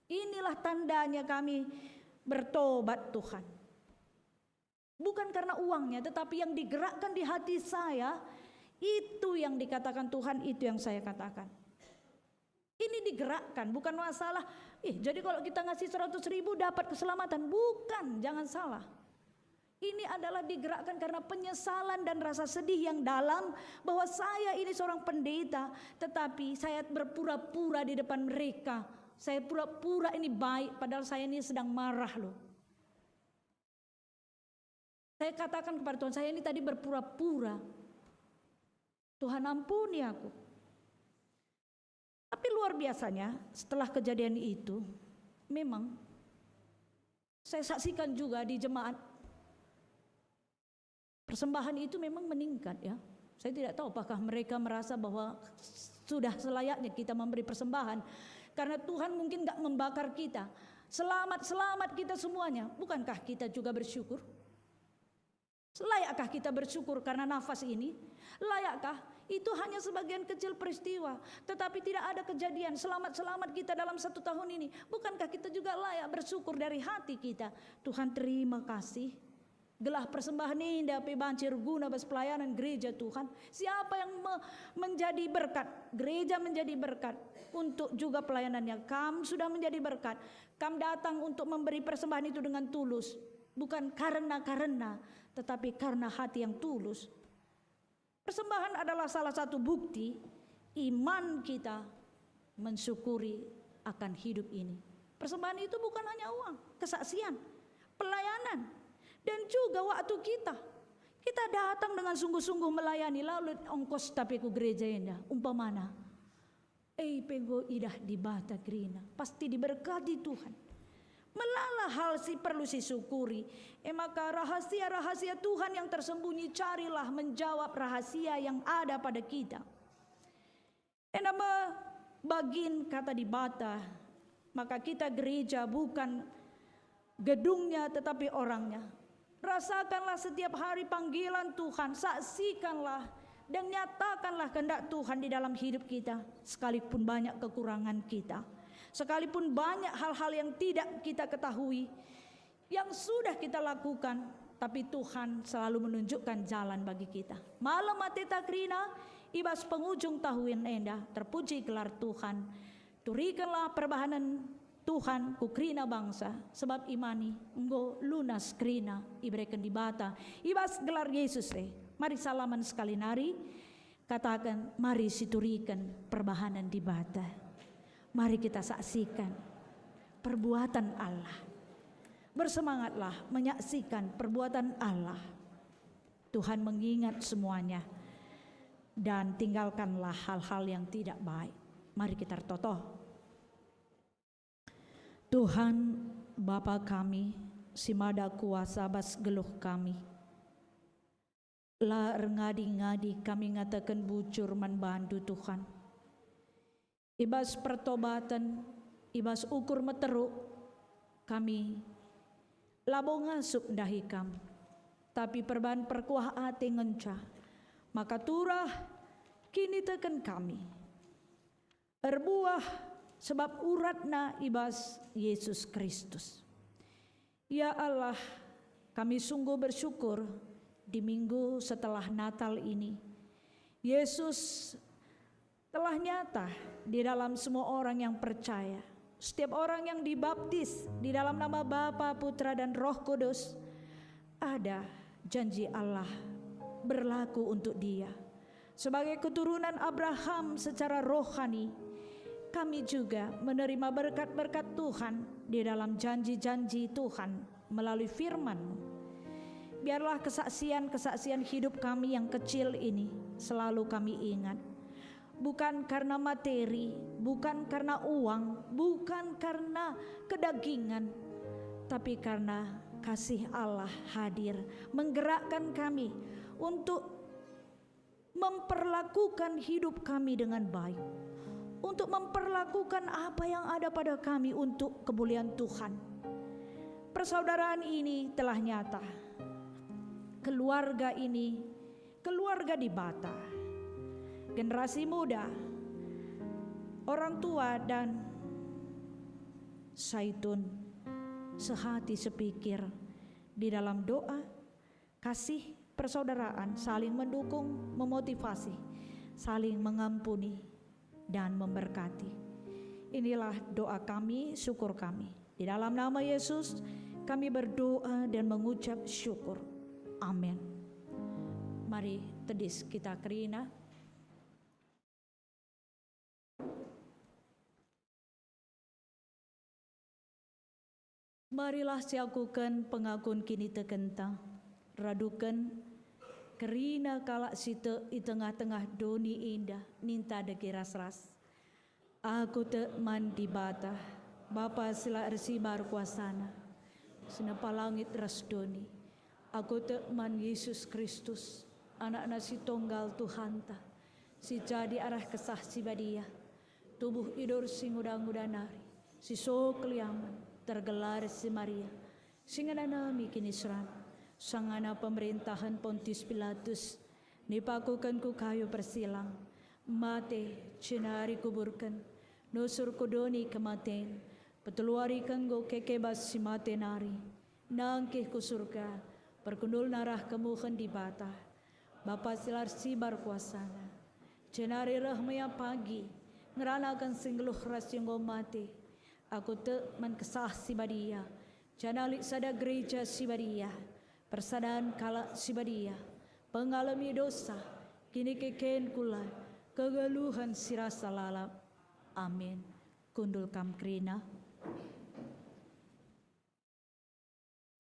Inilah tandanya kami bertobat Tuhan. Bukan karena uangnya, tetapi yang digerakkan di hati saya, itu yang dikatakan Tuhan, itu yang saya katakan. digerakkan, bukan masalah, jadi kalau kita ngasih 100.000 dapat keselamatan. Bukan, jangan salah. Ini adalah digerakkan karena penyesalan dan rasa sedih yang dalam bahwa saya ini seorang pendeta, tetapi saya berpura-pura di depan mereka. Saya pura-pura ini baik, padahal saya ini sedang marah loh. Saya katakan kepada Tuhan, saya ini tadi berpura-pura. Tuhan ampuni aku. Tapi luar biasanya setelah kejadian itu, memang saya saksikan juga di jemaat, persembahan itu memang meningkat ya. Saya tidak tahu apakah mereka merasa bahwa sudah selayaknya kita memberi persembahan, karena Tuhan mungkin gak membakar kita. Selamat kita semuanya. Bukankah kita juga bersyukur? Layakkah kita bersyukur karena nafas ini? Layakkah? Itu hanya sebagian kecil peristiwa, tetapi tidak ada kejadian selamat kita dalam 1 tahun ini. Bukankah kita juga layak bersyukur dari hati kita? Tuhan terima kasih. Gelah persembahan indah pebancir guna bas pelayanan gereja Tuhan. Siapa yang menjadi berkat? Gereja menjadi berkat untuk juga pelayanannya. Kam sudah menjadi berkat. Kam datang untuk memberi persembahan itu dengan tulus, bukan karena, tetapi karena hati yang tulus. Persembahan adalah salah satu bukti iman kita mensyukuri akan hidup ini. Persembahan itu bukan hanya uang, kesaksian, pelayanan, dan juga waktu kita. Kita datang dengan sungguh-sungguh melayani, lalu ongkos tapi ku gereja indah, umpamana. Pego idah di bata grina, pasti diberkati Tuhan. Melalah hal perlu disyukuri. Maka rahasia-rahasia Tuhan yang tersembunyi, carilah menjawab rahasia yang ada pada kita. Nama bagin kata di bata, maka kita gereja bukan gedungnya tetapi orangnya. Rasakanlah setiap hari panggilan Tuhan, saksikanlah dan nyatakanlah kehendak Tuhan di dalam hidup kita, sekalipun banyak kekurangan kita. Sekalipun banyak hal-hal yang tidak kita ketahui, yang sudah kita lakukan, tapi Tuhan selalu menunjukkan jalan bagi kita. Malam mateta krina, ibas penghujung tahun endah, terpuji gelar Tuhan. Turikanlah perbahanan Tuhan ku krina bangsa, sebab imani enggo lunas krina, ibreken di bata, ibas gelar Yesus Mari salaman sekali nari, katakan mari siturikan perbahanan di bata. Mari kita saksikan perbuatan Allah. Bersemangatlah menyaksikan perbuatan Allah. Tuhan mengingat semuanya. Dan tinggalkanlah hal-hal yang tidak baik. Mari kita totoh. Tuhan Bapa kami, simada kuasa bas geluh kami. La ngadi-ngadi kami ngatakan bujur manbandu Tuhan. Ibas pertobatan, ibas ukur meteruk, kami labo ngasup dahi kam, tapi perban perkuah ate ngencah, maka turah kini teken kami. Erbuah sebab uratna ibas Yesus Kristus. Ya Allah, kami sungguh bersyukur di minggu setelah Natal ini. Yesus telah nyata di dalam semua orang yang percaya. Setiap orang yang dibaptis di dalam nama Bapa, Putra dan Roh Kudus, ada janji Allah berlaku untuk dia. Sebagai keturunan Abraham secara rohani, kami juga menerima berkat-berkat Tuhan di dalam janji-janji Tuhan melalui firman-Mu. Biarlah kesaksian-kesaksian hidup kami yang kecil ini selalu kami ingat. Bukan karena materi, bukan karena uang, bukan karena kedagingan, tapi karena kasih Allah hadir menggerakkan kami untuk memperlakukan hidup kami dengan baik, untuk memperlakukan apa yang ada pada kami untuk kemuliaan Tuhan. Persaudaraan ini telah nyata. Keluarga ini, keluarga di Bata, generasi muda, orang tua dan Zaitun sehati sepikir di dalam doa, kasih, persaudaraan, saling mendukung, memotivasi, saling mengampuni dan memberkati. Inilah doa kami, syukur kami. Di dalam nama Yesus kami berdoa dan mengucap syukur. Amin. Mari tedis kita kerina. Marilah siakukan pengakun kini tekentang. Radukan kerina kalak sita di tengah-tengah doni indah ninta degi ras-ras. Aku te mandi bata, Bapa sila ersi bar kuasana, senapa langit ras doni. Aku te man Yesus Kristus, anak nasi tunggal Tuhan ta, si jadi arah kesah si badia, tubuh idur si ngudang-ngudanari, si so keliaman, tergelar si Maria, singanana mikin Israel, sangana pemerintahan Pontius Pilatus, nipakukan ku kayu persilang, mate cenari kuburkan, nusur kudoni kematen, peteluari kanggo kekebas si mate nari, nangkih ku surga, perkundul narah kemuhan di bata, Bapa silar sibar kuasana, cenari rahmaya pagi, ngeranakan singgeluh ras yang mati, aku te menkesah si badia, janalik sada gereja si badia, persadaan kala si badia, pengalami dosa, kini keken kula, kegeluhan sirasa lalap. Amin. Kundul kam krina.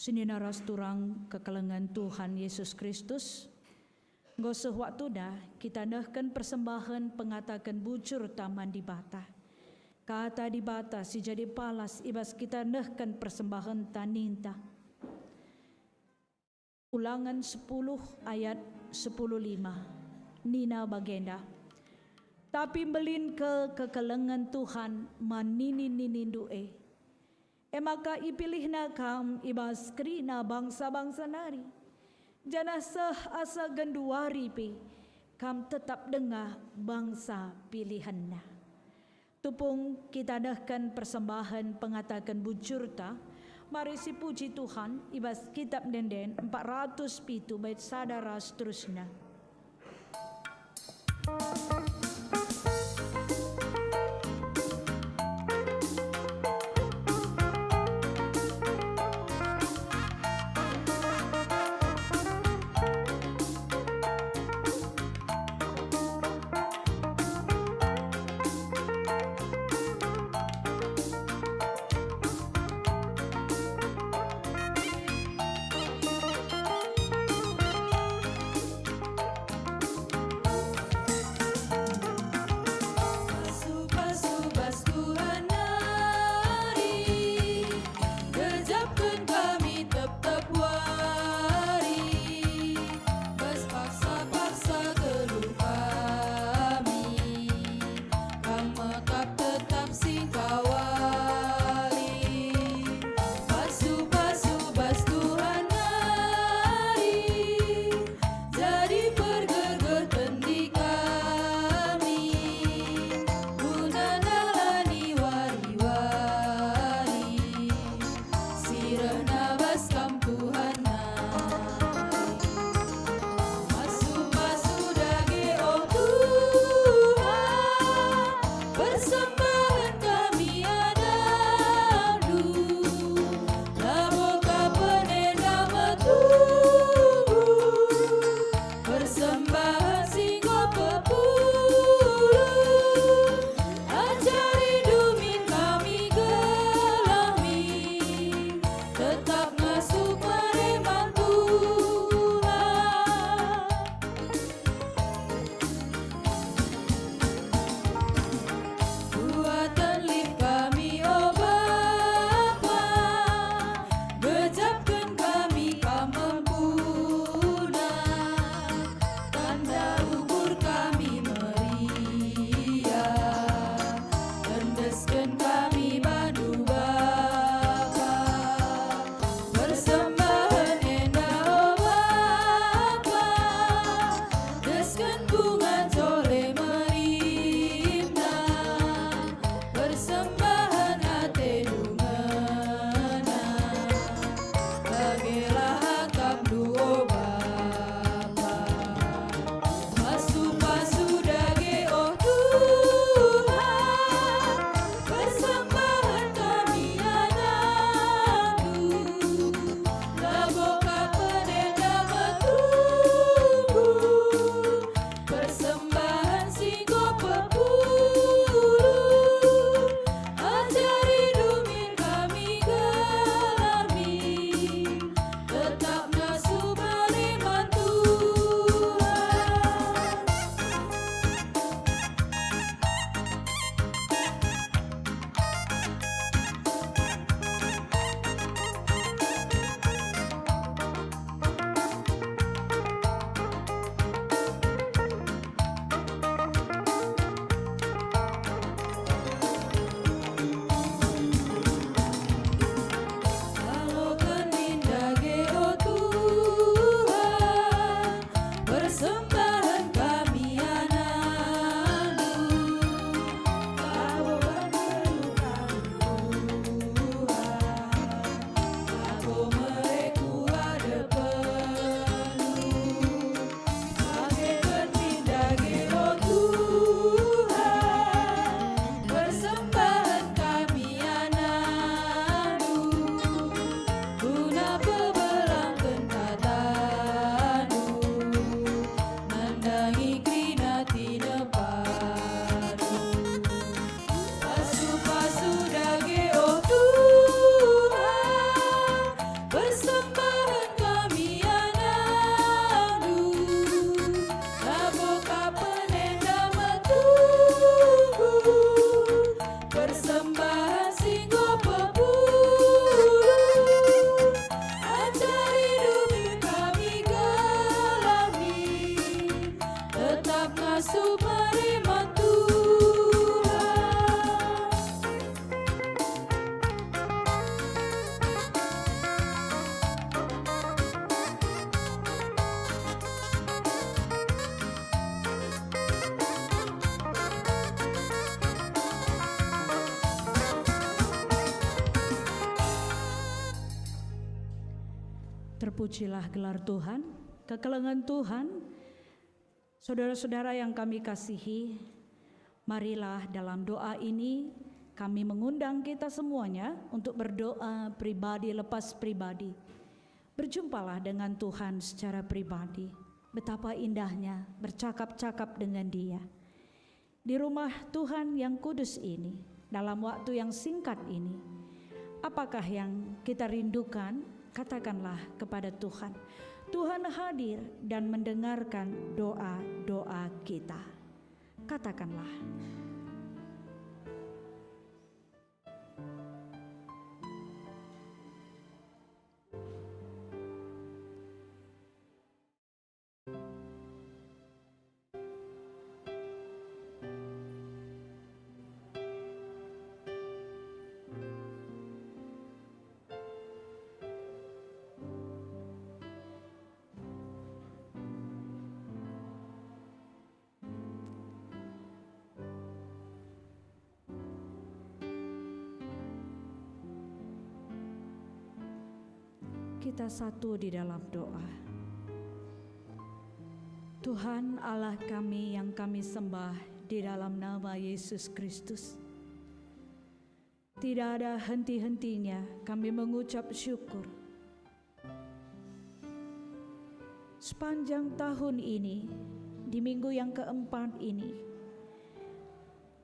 Sinina ras turang kekelengan Tuhan Yesus Kristus. Ngoseh waktu dah kita nehkan persembahan pengatakan bujur taman di bata. Kata di bata si jadi palas ibas kita nehkan persembahan taninta. Ulangan 10 ayat 10:5. Nina bagenda. Tapi belin ke kekelengan Tuhan manini-ninindu maka ipilihna kam ibas krina bangsa-bangsa nari. Janah sah asa genduari pi kam tetap dengah bangsa pilihanna. Tupung kita dahkan persembahan pengatakan bujurta. Mari si puji Tuhan ibas kitab denden 407 bait sadara seterusnya. Tuhan singgo pebulu, ajar hidup kami gelami, tetap ngasuh firman Tuhan. Terpujilah gelar Tuhan, kekelengan Tuhan. Saudara-saudara yang kami kasihi, marilah dalam doa ini kami mengundang kita semuanya untuk berdoa pribadi lepas pribadi. Berjumpalah dengan Tuhan secara pribadi. Betapa indahnya bercakap-cakap dengan Dia. Di rumah Tuhan yang kudus ini, dalam waktu yang singkat ini, apakah yang kita rindukan? Katakanlah kepada Tuhan. Tuhan hadir dan mendengarkan doa-doa kita. Katakanlah. Kita satu di dalam doa. Tuhan Allah kami yang kami sembah di dalam nama Yesus Kristus. Tidak ada henti-hentinya kami mengucap syukur. Sepanjang tahun ini, di minggu yang keempat ini,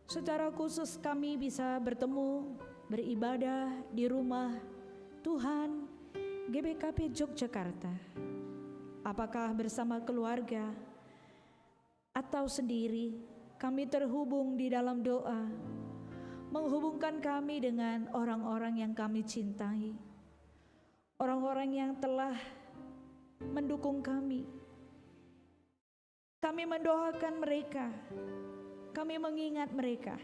secara khusus kami bisa bertemu, beribadah di rumah Tuhan GBKP Yogyakarta. Apakah bersama keluarga atau sendiri, kami terhubung di dalam doa, menghubungkan kami dengan orang-orang yang kami cintai, orang-orang yang telah mendukung kami. Kami mendoakan mereka, kami mengingat mereka.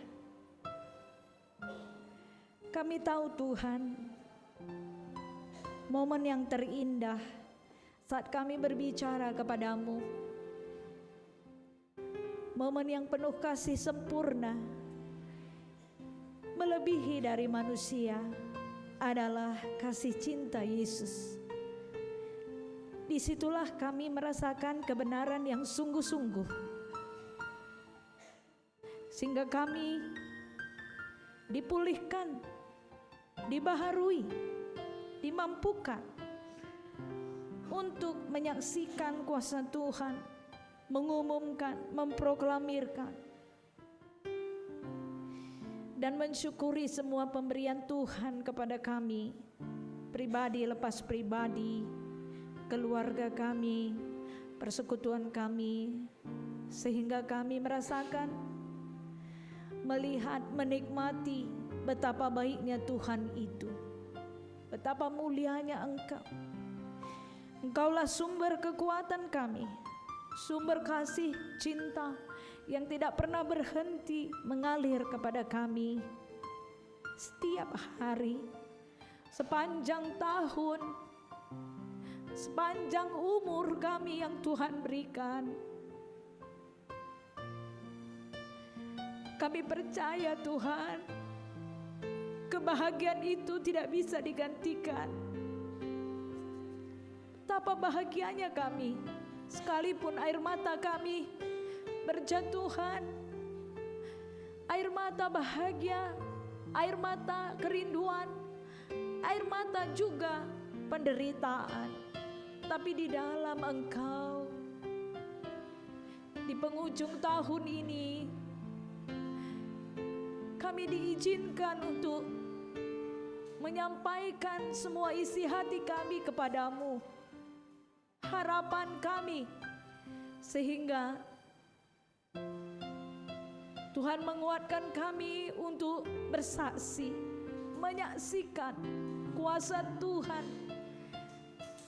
Kami tahu Tuhan, momen yang terindah saat kami berbicara kepadamu, momen yang penuh kasih sempurna, melebihi dari manusia, adalah kasih cinta Yesus. Disitulah kami merasakan kebenaran yang sungguh-sungguh, sehingga kami dipulihkan, dibaharui, dimampukan untuk menyaksikan kuasa Tuhan, mengumumkan, memproklamirkan, dan mensyukuri semua pemberian Tuhan kepada kami, pribadi lepas pribadi, keluarga kami, persekutuan kami, sehingga kami merasakan, melihat, menikmati betapa baiknya Tuhan itu. Betapa mulianya Engkau. Engkaulah sumber kekuatan kami, sumber kasih cinta yang tidak pernah berhenti mengalir kepada kami setiap hari, sepanjang tahun, sepanjang umur kami yang Tuhan berikan. Kami percaya Tuhan, kebahagiaan itu tidak bisa digantikan. Betapa bahagianya kami, sekalipun air mata kami berjatuhan, air mata bahagia, air mata kerinduan, air mata juga penderitaan. Tapi di dalam Engkau, di penghujung tahun ini, kami diizinkan untuk menyampaikan semua isi hati kami kepadamu, harapan kami, sehingga Tuhan menguatkan kami untuk bersaksi, menyaksikan kuasa Tuhan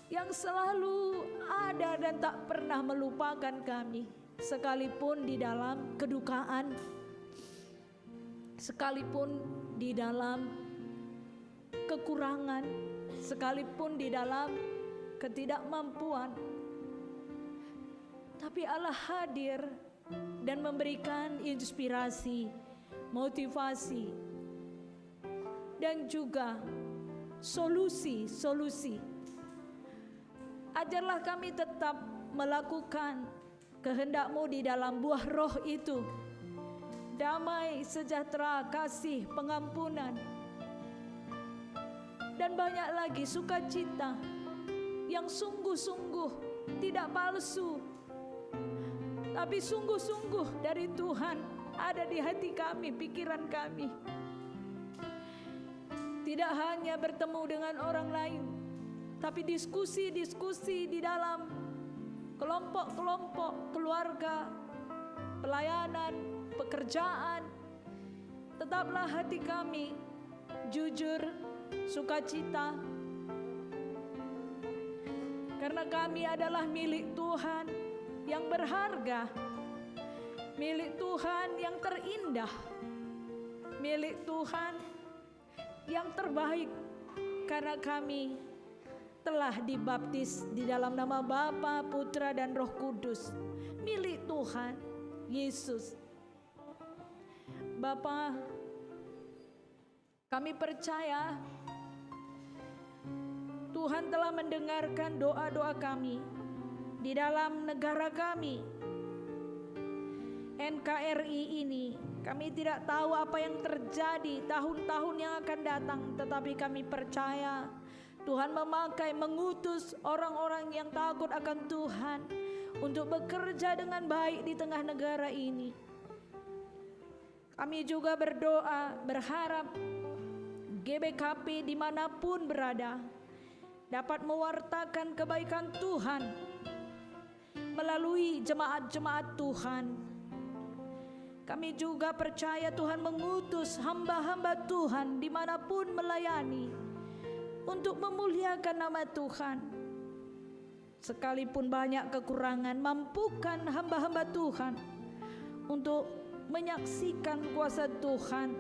yang selalu ada dan tak pernah melupakan kami, sekalipun di dalam kedukaan, sekalipun di dalam kekurangan, sekalipun di dalam ketidakmampuan. Tapi Allah hadir dan memberikan inspirasi, motivasi, dan juga solusi-solusi. Ajarlah kami tetap melakukan kehendak-Mu di dalam buah roh itu. Damai, sejahtera, kasih, pengampunan, dan banyak lagi sukacita yang sungguh-sungguh, tidak palsu, tapi sungguh-sungguh dari Tuhan ada di hati kami, pikiran kami. Tidak hanya bertemu dengan orang lain, tapi diskusi-diskusi di dalam kelompok-kelompok keluarga, pelayanan, pekerjaan. Tetaplah hati kami jujur, sukacita, karena kami adalah milik Tuhan yang berharga, milik Tuhan yang terindah, milik Tuhan yang terbaik, karena kami telah dibaptis di dalam nama Bapa, Putra, dan Roh Kudus, milik Tuhan Yesus. Bapa, kami percaya Tuhan telah mendengarkan doa-doa kami di dalam negara kami, NKRI ini. Kami tidak tahu apa yang terjadi tahun-tahun yang akan datang, tetapi kami percaya Tuhan mengutus orang-orang yang takut akan Tuhan untuk bekerja dengan baik di tengah negara ini. Kami juga berdoa, berharap GBKP dimanapun berada dapat mewartakan kebaikan Tuhan melalui jemaat-jemaat Tuhan. Kami juga percaya Tuhan mengutus hamba-hamba Tuhan dimanapun melayani untuk memuliakan nama Tuhan. Sekalipun banyak kekurangan, mampukan hamba-hamba Tuhan untuk menyaksikan kuasa Tuhan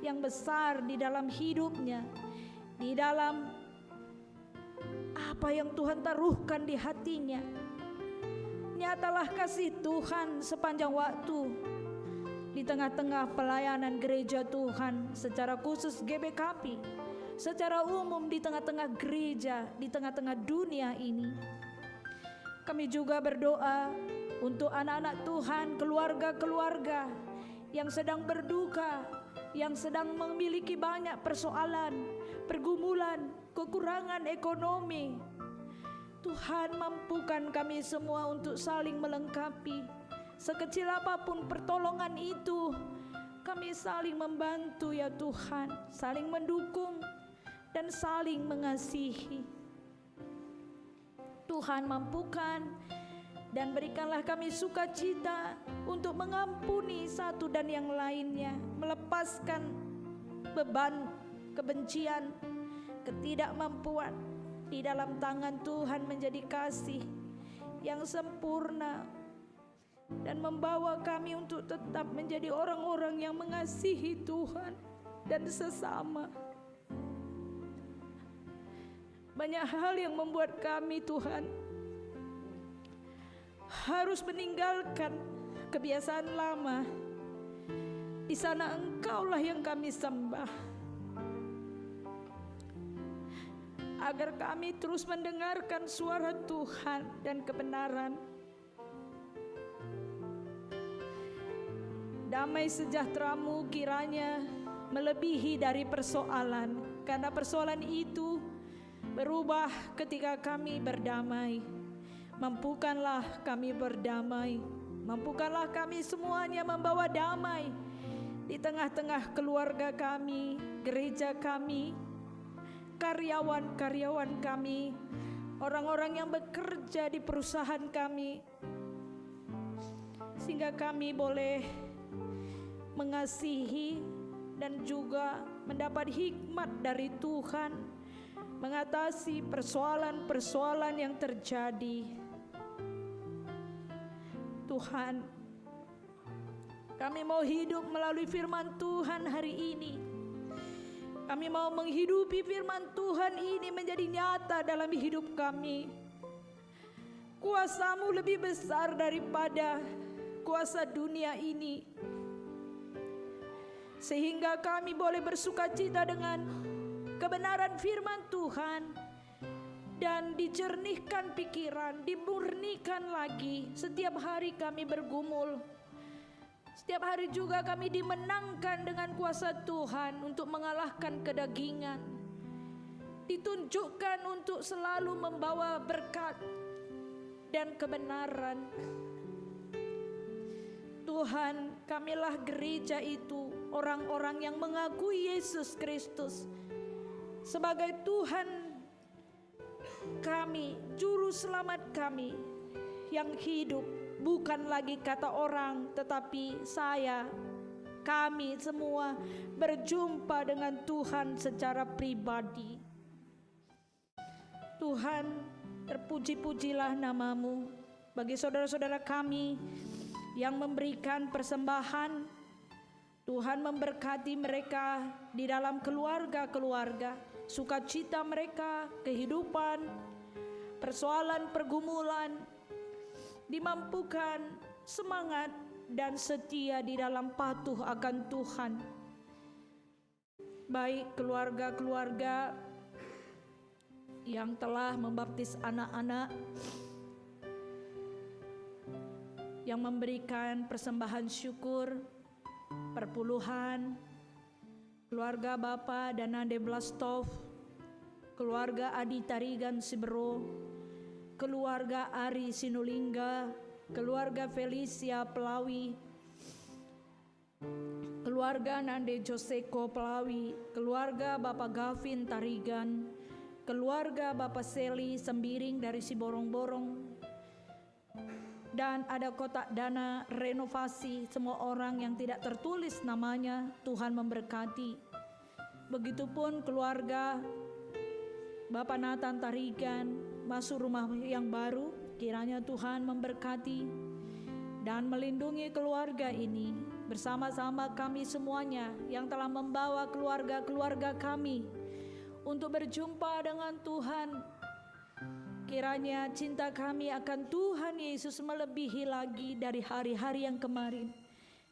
yang besar di dalam hidupnya, di dalam apa yang Tuhan taruhkan di hatinya. Nyatalah kasih Tuhan sepanjang waktu di tengah-tengah pelayanan gereja Tuhan, secara khusus GBKP, secara umum di tengah-tengah gereja, di tengah-tengah dunia ini. Kami juga berdoa untuk anak-anak Tuhan, keluarga-keluarga yang sedang berduka, yang sedang memiliki banyak persoalan, pergumulan, kekurangan ekonomi. Tuhan, mampukan kami semua untuk saling melengkapi. Sekecil apapun pertolongan itu, kami saling membantu ya Tuhan, saling mendukung dan saling mengasihi. Tuhan, mampukan dan berikanlah kami sukacita untuk mengampuni satu dan yang lainnya, melepaskan beban kebencian, ketidakmampuan di dalam tangan Tuhan menjadi kasih yang sempurna, dan membawa kami untuk tetap menjadi orang-orang yang mengasihi Tuhan dan sesama. Banyak hal yang membuat kami, Tuhan, harus meninggalkan kebiasaan lama. Di sana Engkaulah yang kami sembah, agar kami terus mendengarkan suara Tuhan dan kebenaran. Damai sejahtera-Mu kiranya melebihi dari persoalan, karena persoalan itu berubah ketika kami berdamai. Mampukanlah kami berdamai, mampukanlah kami semuanya membawa damai di tengah-tengah keluarga kami, gereja kami, karyawan-karyawan kami, orang-orang yang bekerja di perusahaan kami, sehingga kami boleh mengasihi dan juga mendapat hikmat dari Tuhan mengatasi persoalan-persoalan yang terjadi. Tuhan, kami mau hidup melalui firman Tuhan hari ini. Kami mau menghidupi firman Tuhan ini menjadi nyata dalam hidup kami. Kuasa-Mu lebih besar daripada kuasa dunia ini, sehingga kami boleh bersukacita dengan kebenaran firman Tuhan dan dijernihkan pikiran, dimurnikan lagi. Setiap hari kami bergumul, setiap hari juga kami dimenangkan dengan kuasa Tuhan untuk mengalahkan kedagingan, ditunjukkan untuk selalu membawa berkat dan kebenaran. Tuhan, kamilah gereja itu, orang-orang yang mengakui Yesus Kristus sebagai Tuhan kami, juru selamat kami yang hidup. Bukan lagi kata orang, tetapi kami semua berjumpa dengan Tuhan secara pribadi. Tuhan, terpuji-pujilah nama-Mu bagi saudara-saudara kami yang memberikan persembahan. Tuhan memberkati mereka di dalam keluarga-keluarga, sukacita mereka, kehidupan, persoalan, pergumulan, dimampukan semangat dan setia di dalam patuh akan Tuhan. Baik keluarga-keluarga yang telah membaptis anak-anak, yang memberikan persembahan syukur, perpuluhan, keluarga Bapak Danande Blastov, keluarga Adi Tarigan Sibero, keluarga Ari Sinulingga, keluarga Felicia Pelawi, keluarga Nande Joseko Pelawi, keluarga Bapak Gavin Tarigan, keluarga Bapak Seli Sembiring dari Siborong-borong, dan ada kotak dana renovasi semua orang yang tidak tertulis namanya. Tuhan memberkati. Begitupun keluarga Bapak Nathan Tarigan masuk rumah yang baru, kiranya Tuhan memberkati dan melindungi keluarga ini bersama-sama kami semuanya yang telah membawa keluarga-keluarga kami untuk berjumpa dengan Tuhan. Kiranya cinta kami akan Tuhan Yesus melebihi lagi dari hari-hari yang kemarin.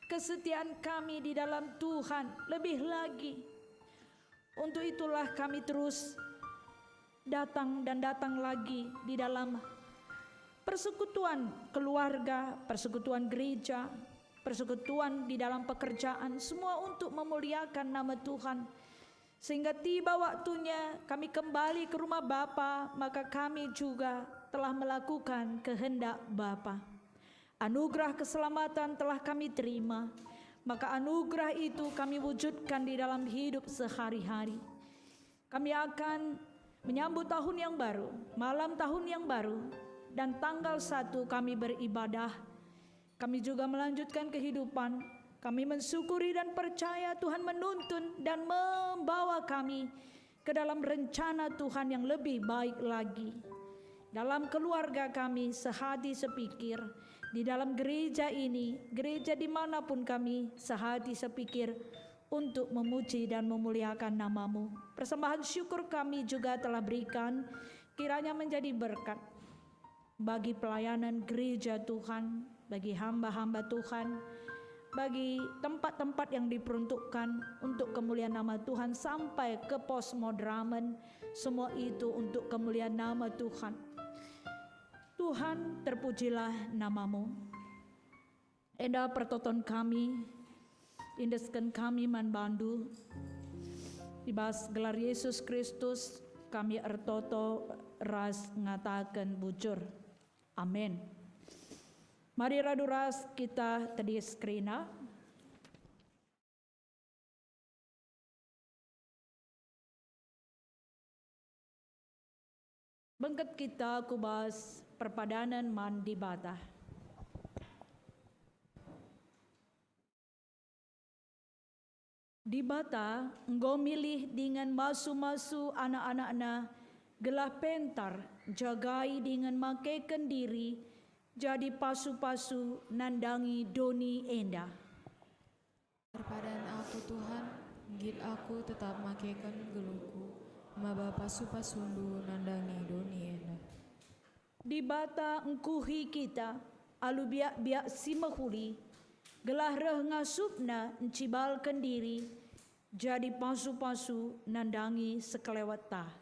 Kesetiaan kami di dalam Tuhan lebih lagi. Untuk itulah kami terus datang dan datang lagi di dalam persekutuan keluarga, persekutuan gereja, persekutuan di dalam pekerjaan, semua untuk memuliakan nama Tuhan. Sehingga tiba waktunya kami kembali ke rumah Bapa, maka kami juga telah melakukan kehendak Bapa. Anugerah keselamatan telah kami terima, maka anugerah itu kami wujudkan di dalam hidup sehari-hari. Kami akan menyambut tahun yang baru, malam tahun yang baru, dan tanggal 1 kami beribadah. Kami juga melanjutkan kehidupan. Kami mensyukuri dan percaya Tuhan menuntun dan membawa kami ke dalam rencana Tuhan yang lebih baik lagi. Dalam keluarga kami sehati sepikir, di dalam gereja ini, gereja dimanapun kami sehati sepikir untuk memuji dan memuliakan nama-Mu. Persembahan syukur kami juga telah berikan, kiranya menjadi berkat bagi pelayanan gereja Tuhan, bagi hamba-hamba Tuhan, bagi tempat-tempat yang diperuntukkan untuk kemuliaan nama Tuhan sampai ke pos Modramen, semua itu untuk kemuliaan nama Tuhan. Tuhan, terpujilah nama-Mu. Enda pertoton kami, indesken kami manbandu, ibas gelar Yesus Kristus kami ertoto ras ngatakan bujur. Amin. Mari raduras kita tadi skrina. Bengket kita kubas perpadanan mandi batah. Di bata, engkau milih dengan masu-masu anak-anaknya, gelah pentar, jagai dengan makaikan diri, jadi pasu-pasu nandangi doni endah. Terpadan aku Tuhan, git aku tetap makaikan geluhku, maba pasu-pasundu nandangi doni ena. Di bata engkuhi kita, alu biak-biak si mahuli, gelah reh ngasupna encibalkan diri, jadi pasu-pasu nandangi sekelewat tah.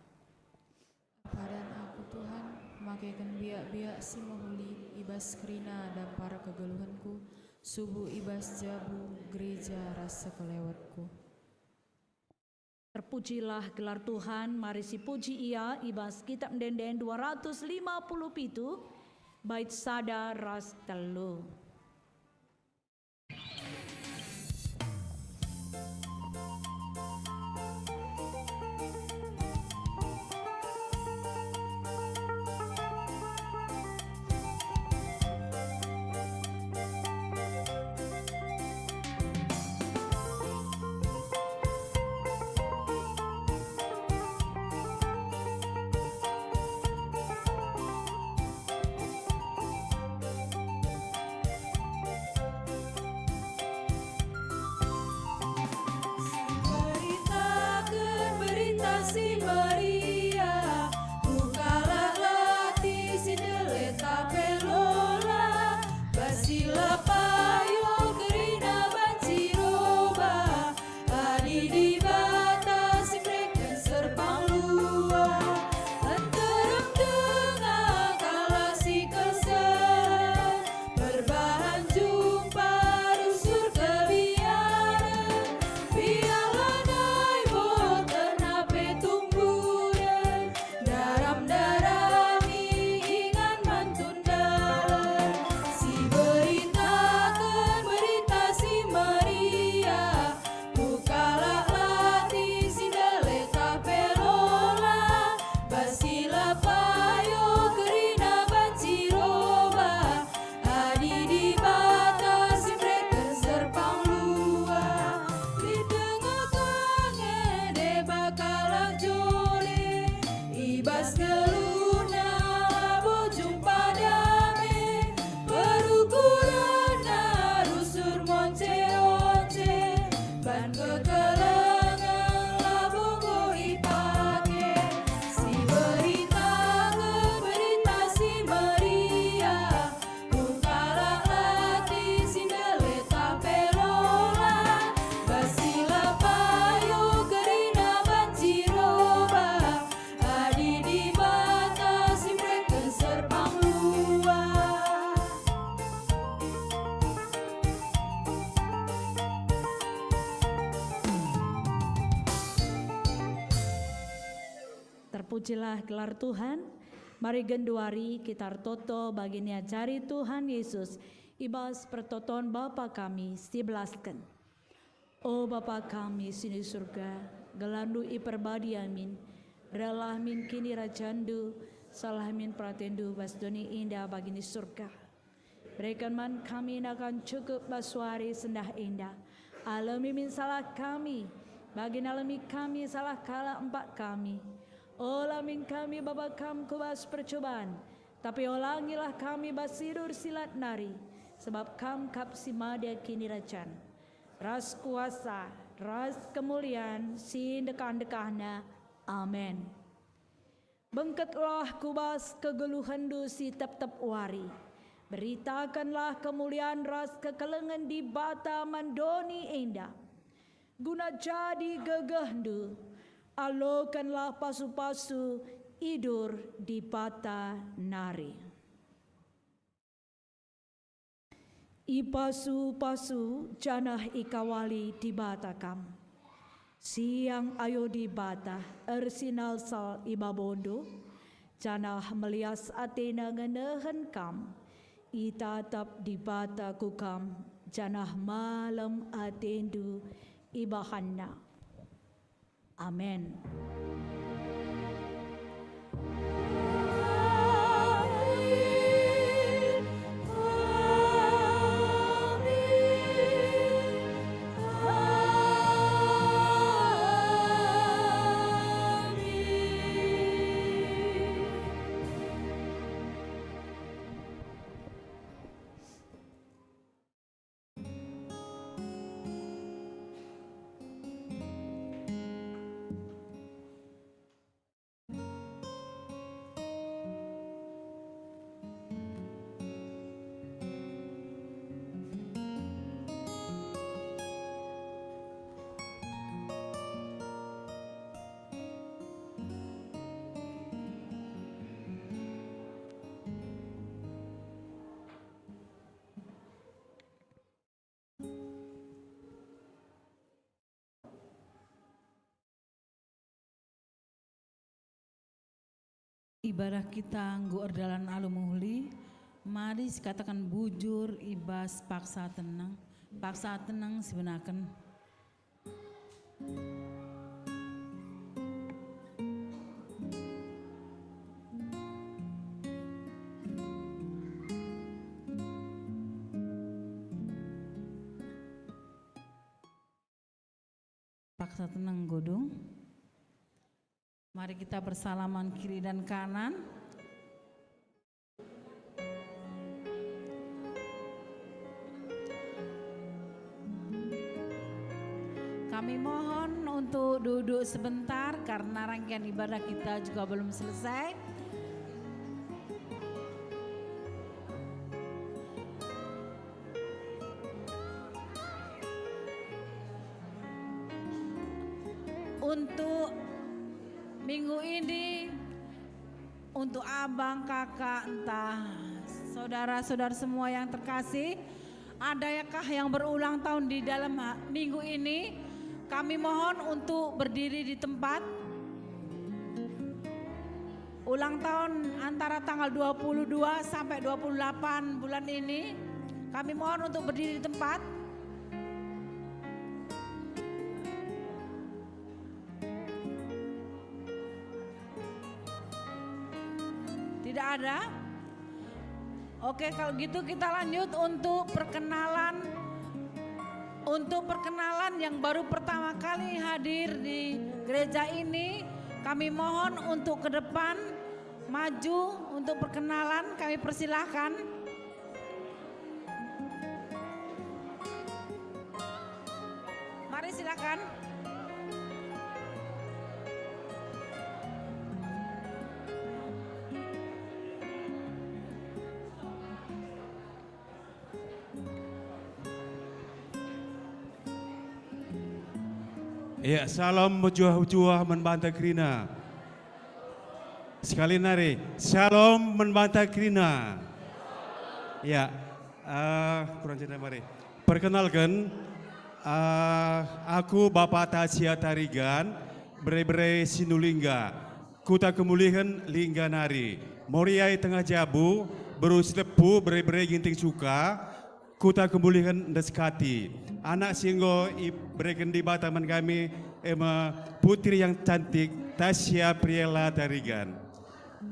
Terpadan aku Tuhan, makaikan biak-biak si mahuli, ibas kerina dan para kegeluhanku, subuh ibas jabu gereja rasa kelewatku. Terpujilah gelar Tuhan, mari si puji ia, ibas kitab Denden 257, bait sada ras telu. Terpujilah gelar Tuhan. Mari genduari kita toto baginya cari Tuhan Yesus. Ibas pertoton Bapa kami sibelaskan. O Bapa kami sini surga, gelandu iperbadi amin. Relah min kini rajandu, salah min pratendu basdoni indah bagini surga. Berikan man kami akan cukup baswari sendah indah. Alami min salah kami, bagin alami kami salah kala empat kami. Olamin kami Bapa kam kubas percobaan, tapi olangilah kami basidur silat nari, sebab kam kap simadia kini racan. Ras kuasa, ras kemuliaan, sin dekan-dekahna. Amin. Bengketlah kubas kegeluhan dosi tep-tep wari. Beritakanlah kemuliaan ras kekelengan di bata mandoni indah. Guna jadi gegehndu, alokanlah pasu-pasu idur di bata nari. Ipasu-pasu janah ikawali di bata kam. Siang ayo di bata ersinal sal ibabondo. Janah melias atena ngenehen kam. Itatap di bata kukam. Janah malam atendu ibahanna. Amin. Amin. ibadah kita nggu erdalan alu muhli, mari katakan bujur ibas paksa tenang sebenakan. Paksa tenang godong. Mari kita bersalaman kiri dan kanan. Kami mohon untuk duduk sebentar karena rangkaian ibadah kita juga belum selesai. Untuk minggu ini, untuk abang, kakak, entah saudara-saudara semua yang terkasih, adakah yang berulang tahun di dalam minggu ini? Kami mohon untuk berdiri di tempat. Ulang tahun antara tanggal 22 sampai 28 bulan ini, kami mohon untuk berdiri di tempat. Tidak ada? Oke, kalau gitu kita lanjut untuk perkenalan. Untuk perkenalan yang baru pertama kali hadir di gereja ini, kami mohon untuk ke depan maju untuk perkenalan, kami persilahkan. Mari silakan. Ya, salam berjuah-juah membantah krina. Sekali nari, shalom membantah krina. Ya, kurang cerita mari. Perkenalkan, aku Bapak Tasya Tarigan, Bre-Bre Sinulingga, Kuta Kemulihan Lingga Nari, Moriai Tengah Jabu, Berus Lepu, Bre-Bre Ginting Suka, Kuta Kemulihan Deskati. Anak singgo berikan di bataman kami putri yang cantik Tasya Priela Tarigan.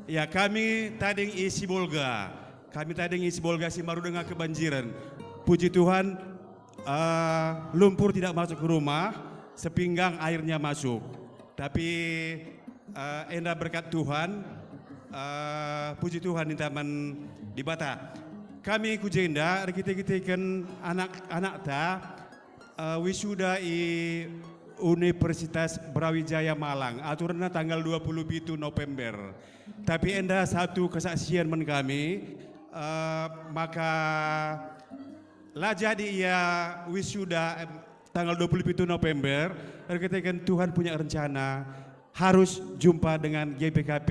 Ya, kami tading isi bolga. Kami tading isi bolga si baru dengan kebanjiran. Puji Tuhan, lumpur tidak masuk ke rumah, sepinggang airnya masuk. Tapi endah berkat Tuhan, puji Tuhan di taman di Bata. Kami kujenda kita kan anak-anak wisuda i Universitas Brawijaya Malang aturannya tanggal 27 November. Tapi endah satu kesaksian men kami, maka lah jadi ia wisuda tanggal 27 November. Kita kan Tuhan punya rencana harus jumpa dengan GPKP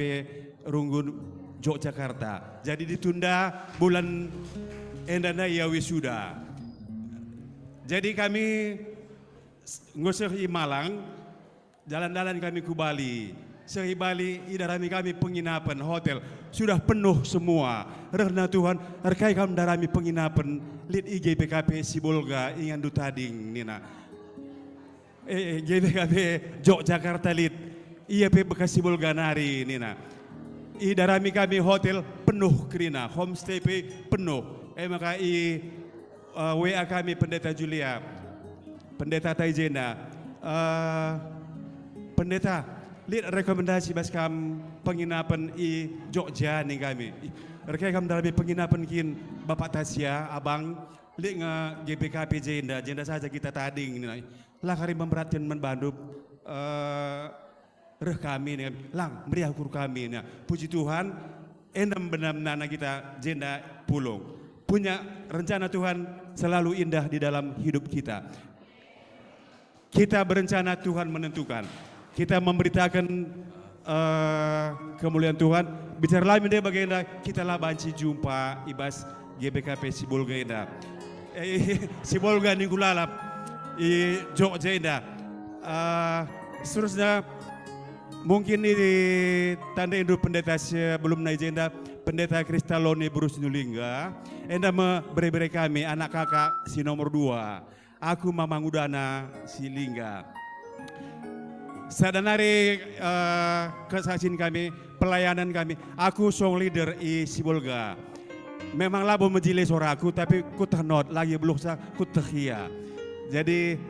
Runggun Yogyakarta. Jadi ditunda bulan endana ya wisuda. Jadi kami ngusir Malang, jalan-jalan kami ke Bali. Seri Bali, idarami kami penginapan hotel sudah penuh semua. Karena Tuhan, rekai kami darami penginapan lid IGPKP Sibolga ingan du tading nina. GPKP Yogyakarta lid IAP bekas Sibolga nari nina. Idarami kami hotel penuh kerina, homestay penuh. Maka WA kami Pendeta Julia, Pendeta Taijena, Pendeta, lihat rekomendasi baskam penginapan i Jogja nih kami. Rekai kami dalam penginapan kin Bapak Tasya, Abang, lihat nge GPKP jenda saja kita tading nih. Lah kari memperhatikan membanduk. Reh kami nih, lang meriah kur kami nih. Puji Tuhan, endam benar-benar kita jenda pulung. Punya rencana Tuhan selalu indah di dalam hidup kita. Kita berencana, Tuhan menentukan. Kita memberitakan kemuliaan Tuhan. Bicara lagi deh bagaimana kita lah banci jumpa ibas GBKP Sibolga indah. Sibolga ninggulalap i Jogja indah. Seterusnya mungkin ini tanda induk pendeta sebelum naik jenda pendeta Kristaloni Burus Nulingga. Enda beri kami anak kakak si nomor 2. Aku Mamang Udana si Lingga. Sadanari kesaksian kami, pelayanan kami. Aku song leader i Sibolga. Memang labo menjile soraku tapi ku tenot lagi belum sa ku tehia. Jadi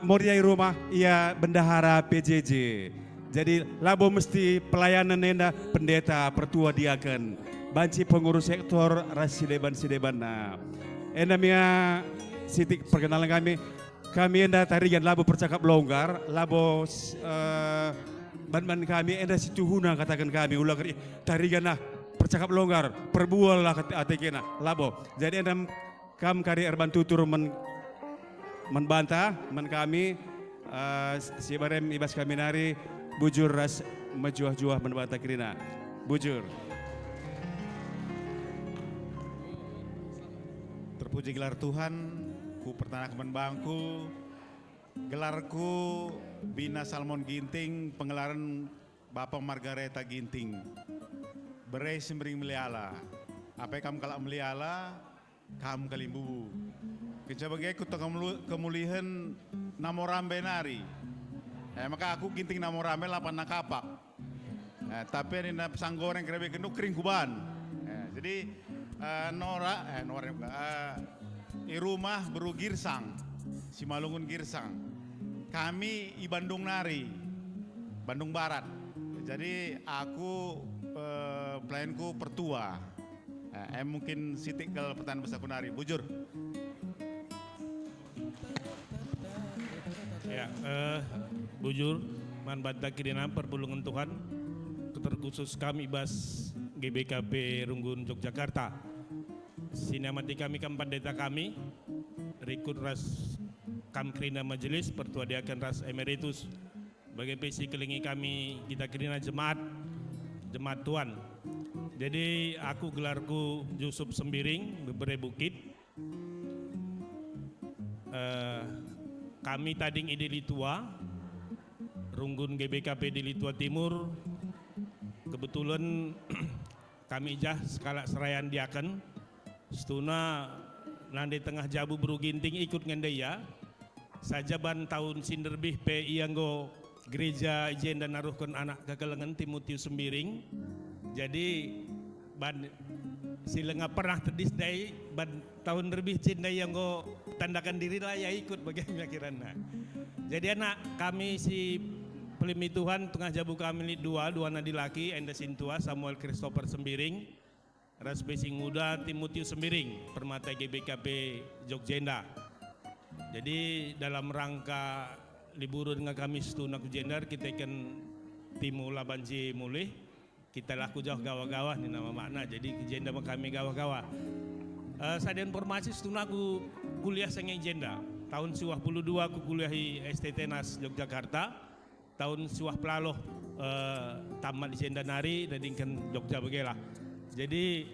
moriai rumah ia bendahara PJJ. Jadi labo mesti pelayanan nenda pendeta pertua diaken. Banci pengurus sektor rasideban nah. Enda mia sitik perkenalan kami enda tarigan labo percakap longgar, labo ban kami enda situhuna katakan kami ulah tarigan nah percakap longgar, perbual lah atekena labo. Jadi enda kam kari erban tutur membantah kami si barem ibas kami nari bujur ras mejuah-juah membantah kirina bujur. Terpuji gelar Tuhan, ku pertanakan bangku, gelarku Bina Salmon Ginting, pengelaran Bapak Margareta Ginting. Berai sembring meliala, apa kamu kalau meliala, kamu kalimbu. Kecabagai ku kemulihan namorambe nari. Maka aku ginting namorambe lapan nakapak. Tapi ini sanggoreng kerebe genuk kering kuban. Jadi i rumah beru girsang, si Malungun girsang. Kami i Bandung Nari, Bandung Barat. Jadi aku pelayanku pertua. Mungkin sitik ke pertanyaan besar kunari, bujur. Ya, bujur, man banta kirina perpulungan Tuhan, terkhusus kami Ibas GBKP Runggun Yogyakarta. Sinamati kami pendeta kami, Rikut Ras Kamkrina Majelis, Pertua Diaken Ras Emeritus, bagai pesi kelingi kami kita kirina jemaat Tuhan. Jadi aku gelarku Yusuf Sembiring, Bebere Bukit. Kami tading ide Litua, Runggun GBKP di Litua Timur. Kebetulan kami jah skala serayan diaken. Setuna nande tengah jabu beru ginting ikut ngendaya. Saja ban tahun sinderbih PI anggo gereja ijen dan naruhkan anak kekelengan Timotius Sembiring. Jadi ban silenga pernah terdisdai ban tahun lebih cindai yang go tandakan diri lah ya ikut bagaimana kirana. Jadi anak kami si pelimi Tuhan tengah jabu kami dua nadi laki enda sintua Samuel Christopher Sembiring, Ras Besing Muda Timotius Sembiring, Permata GBKP Jogjenda. Jadi dalam rangka liburan dengan kami setuna kujendar kita ikan timu labanji mulih. Kita laku jauh gawa-gawa ini nama makna. Jadi jenda kami gawa-gawa. Saya informasi setuna aku kuliah sengai jenda. Tahun 92 aku kuliah di STT Nas Yogyakarta. Tahun siwah pelaloh tamat di jenda nari dan ingin Jogja begela. Jadi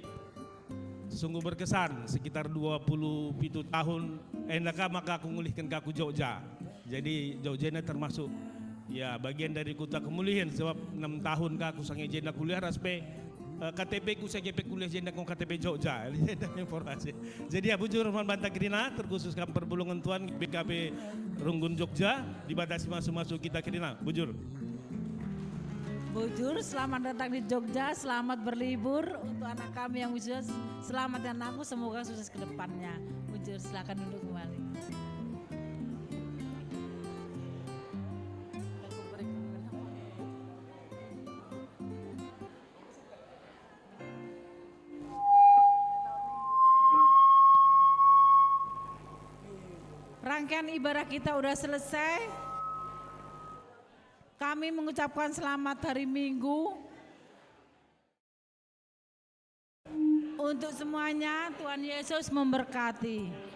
sungguh berkesan sekitar 27 tahun endaka maka aku ngulihkan ke aku Jogja. Jadi Jogja ini termasuk ya bagian dari kota kemuliaan sebab 6 tahun aku sange jenda kuliah raspe KTP ku CGP kuliah jenda kong KTP Jogja. Informasi. Jadi ya bujur man bantah kirina terkhusus kan perpulungan Tuhan BKP Runggun Jogja dibatasi masuk-masuk kita kirina. Bujur. Bujur, selamat datang di Jogja, selamat berlibur untuk anak kami yang wisuda, selamat dan aku semoga sukses ke depannya. Bujur, silakan duduk kembali. Rangkaian ibadah kita udah selesai. Kami mengucapkan selamat hari Minggu untuk semuanya. Tuhan Yesus memberkati.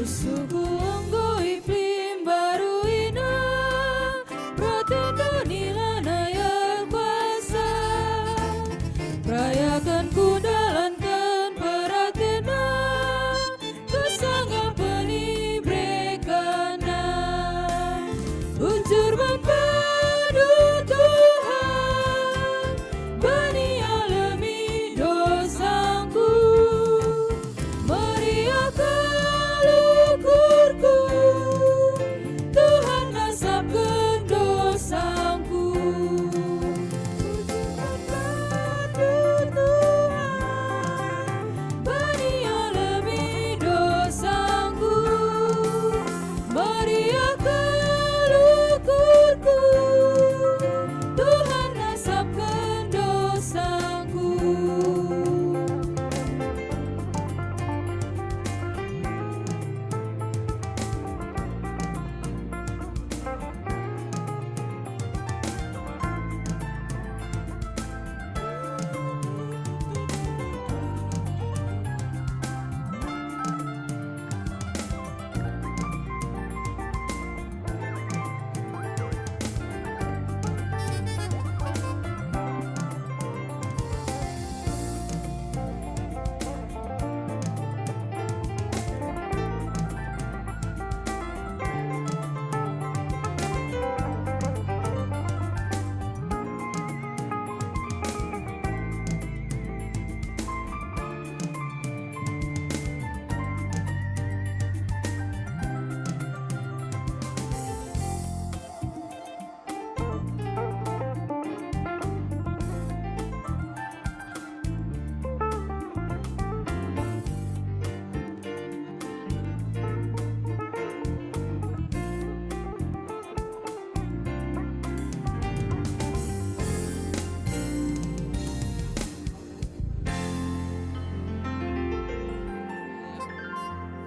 Suku unggu iklim baru ina Pratendo nilana yang kuasa Rayakan kudalankan peratena Kesangga penibrekana Unsur berpadu Tuhan Bani alami dosaku Meriah kelukurku Tuhan nasabkan dosaku Unsur Tuhan Bani alami dosaku Meriah kelukurku Tuhan nasabkan dosaku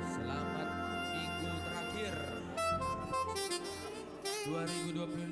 Selamat minggu terakhir 2025.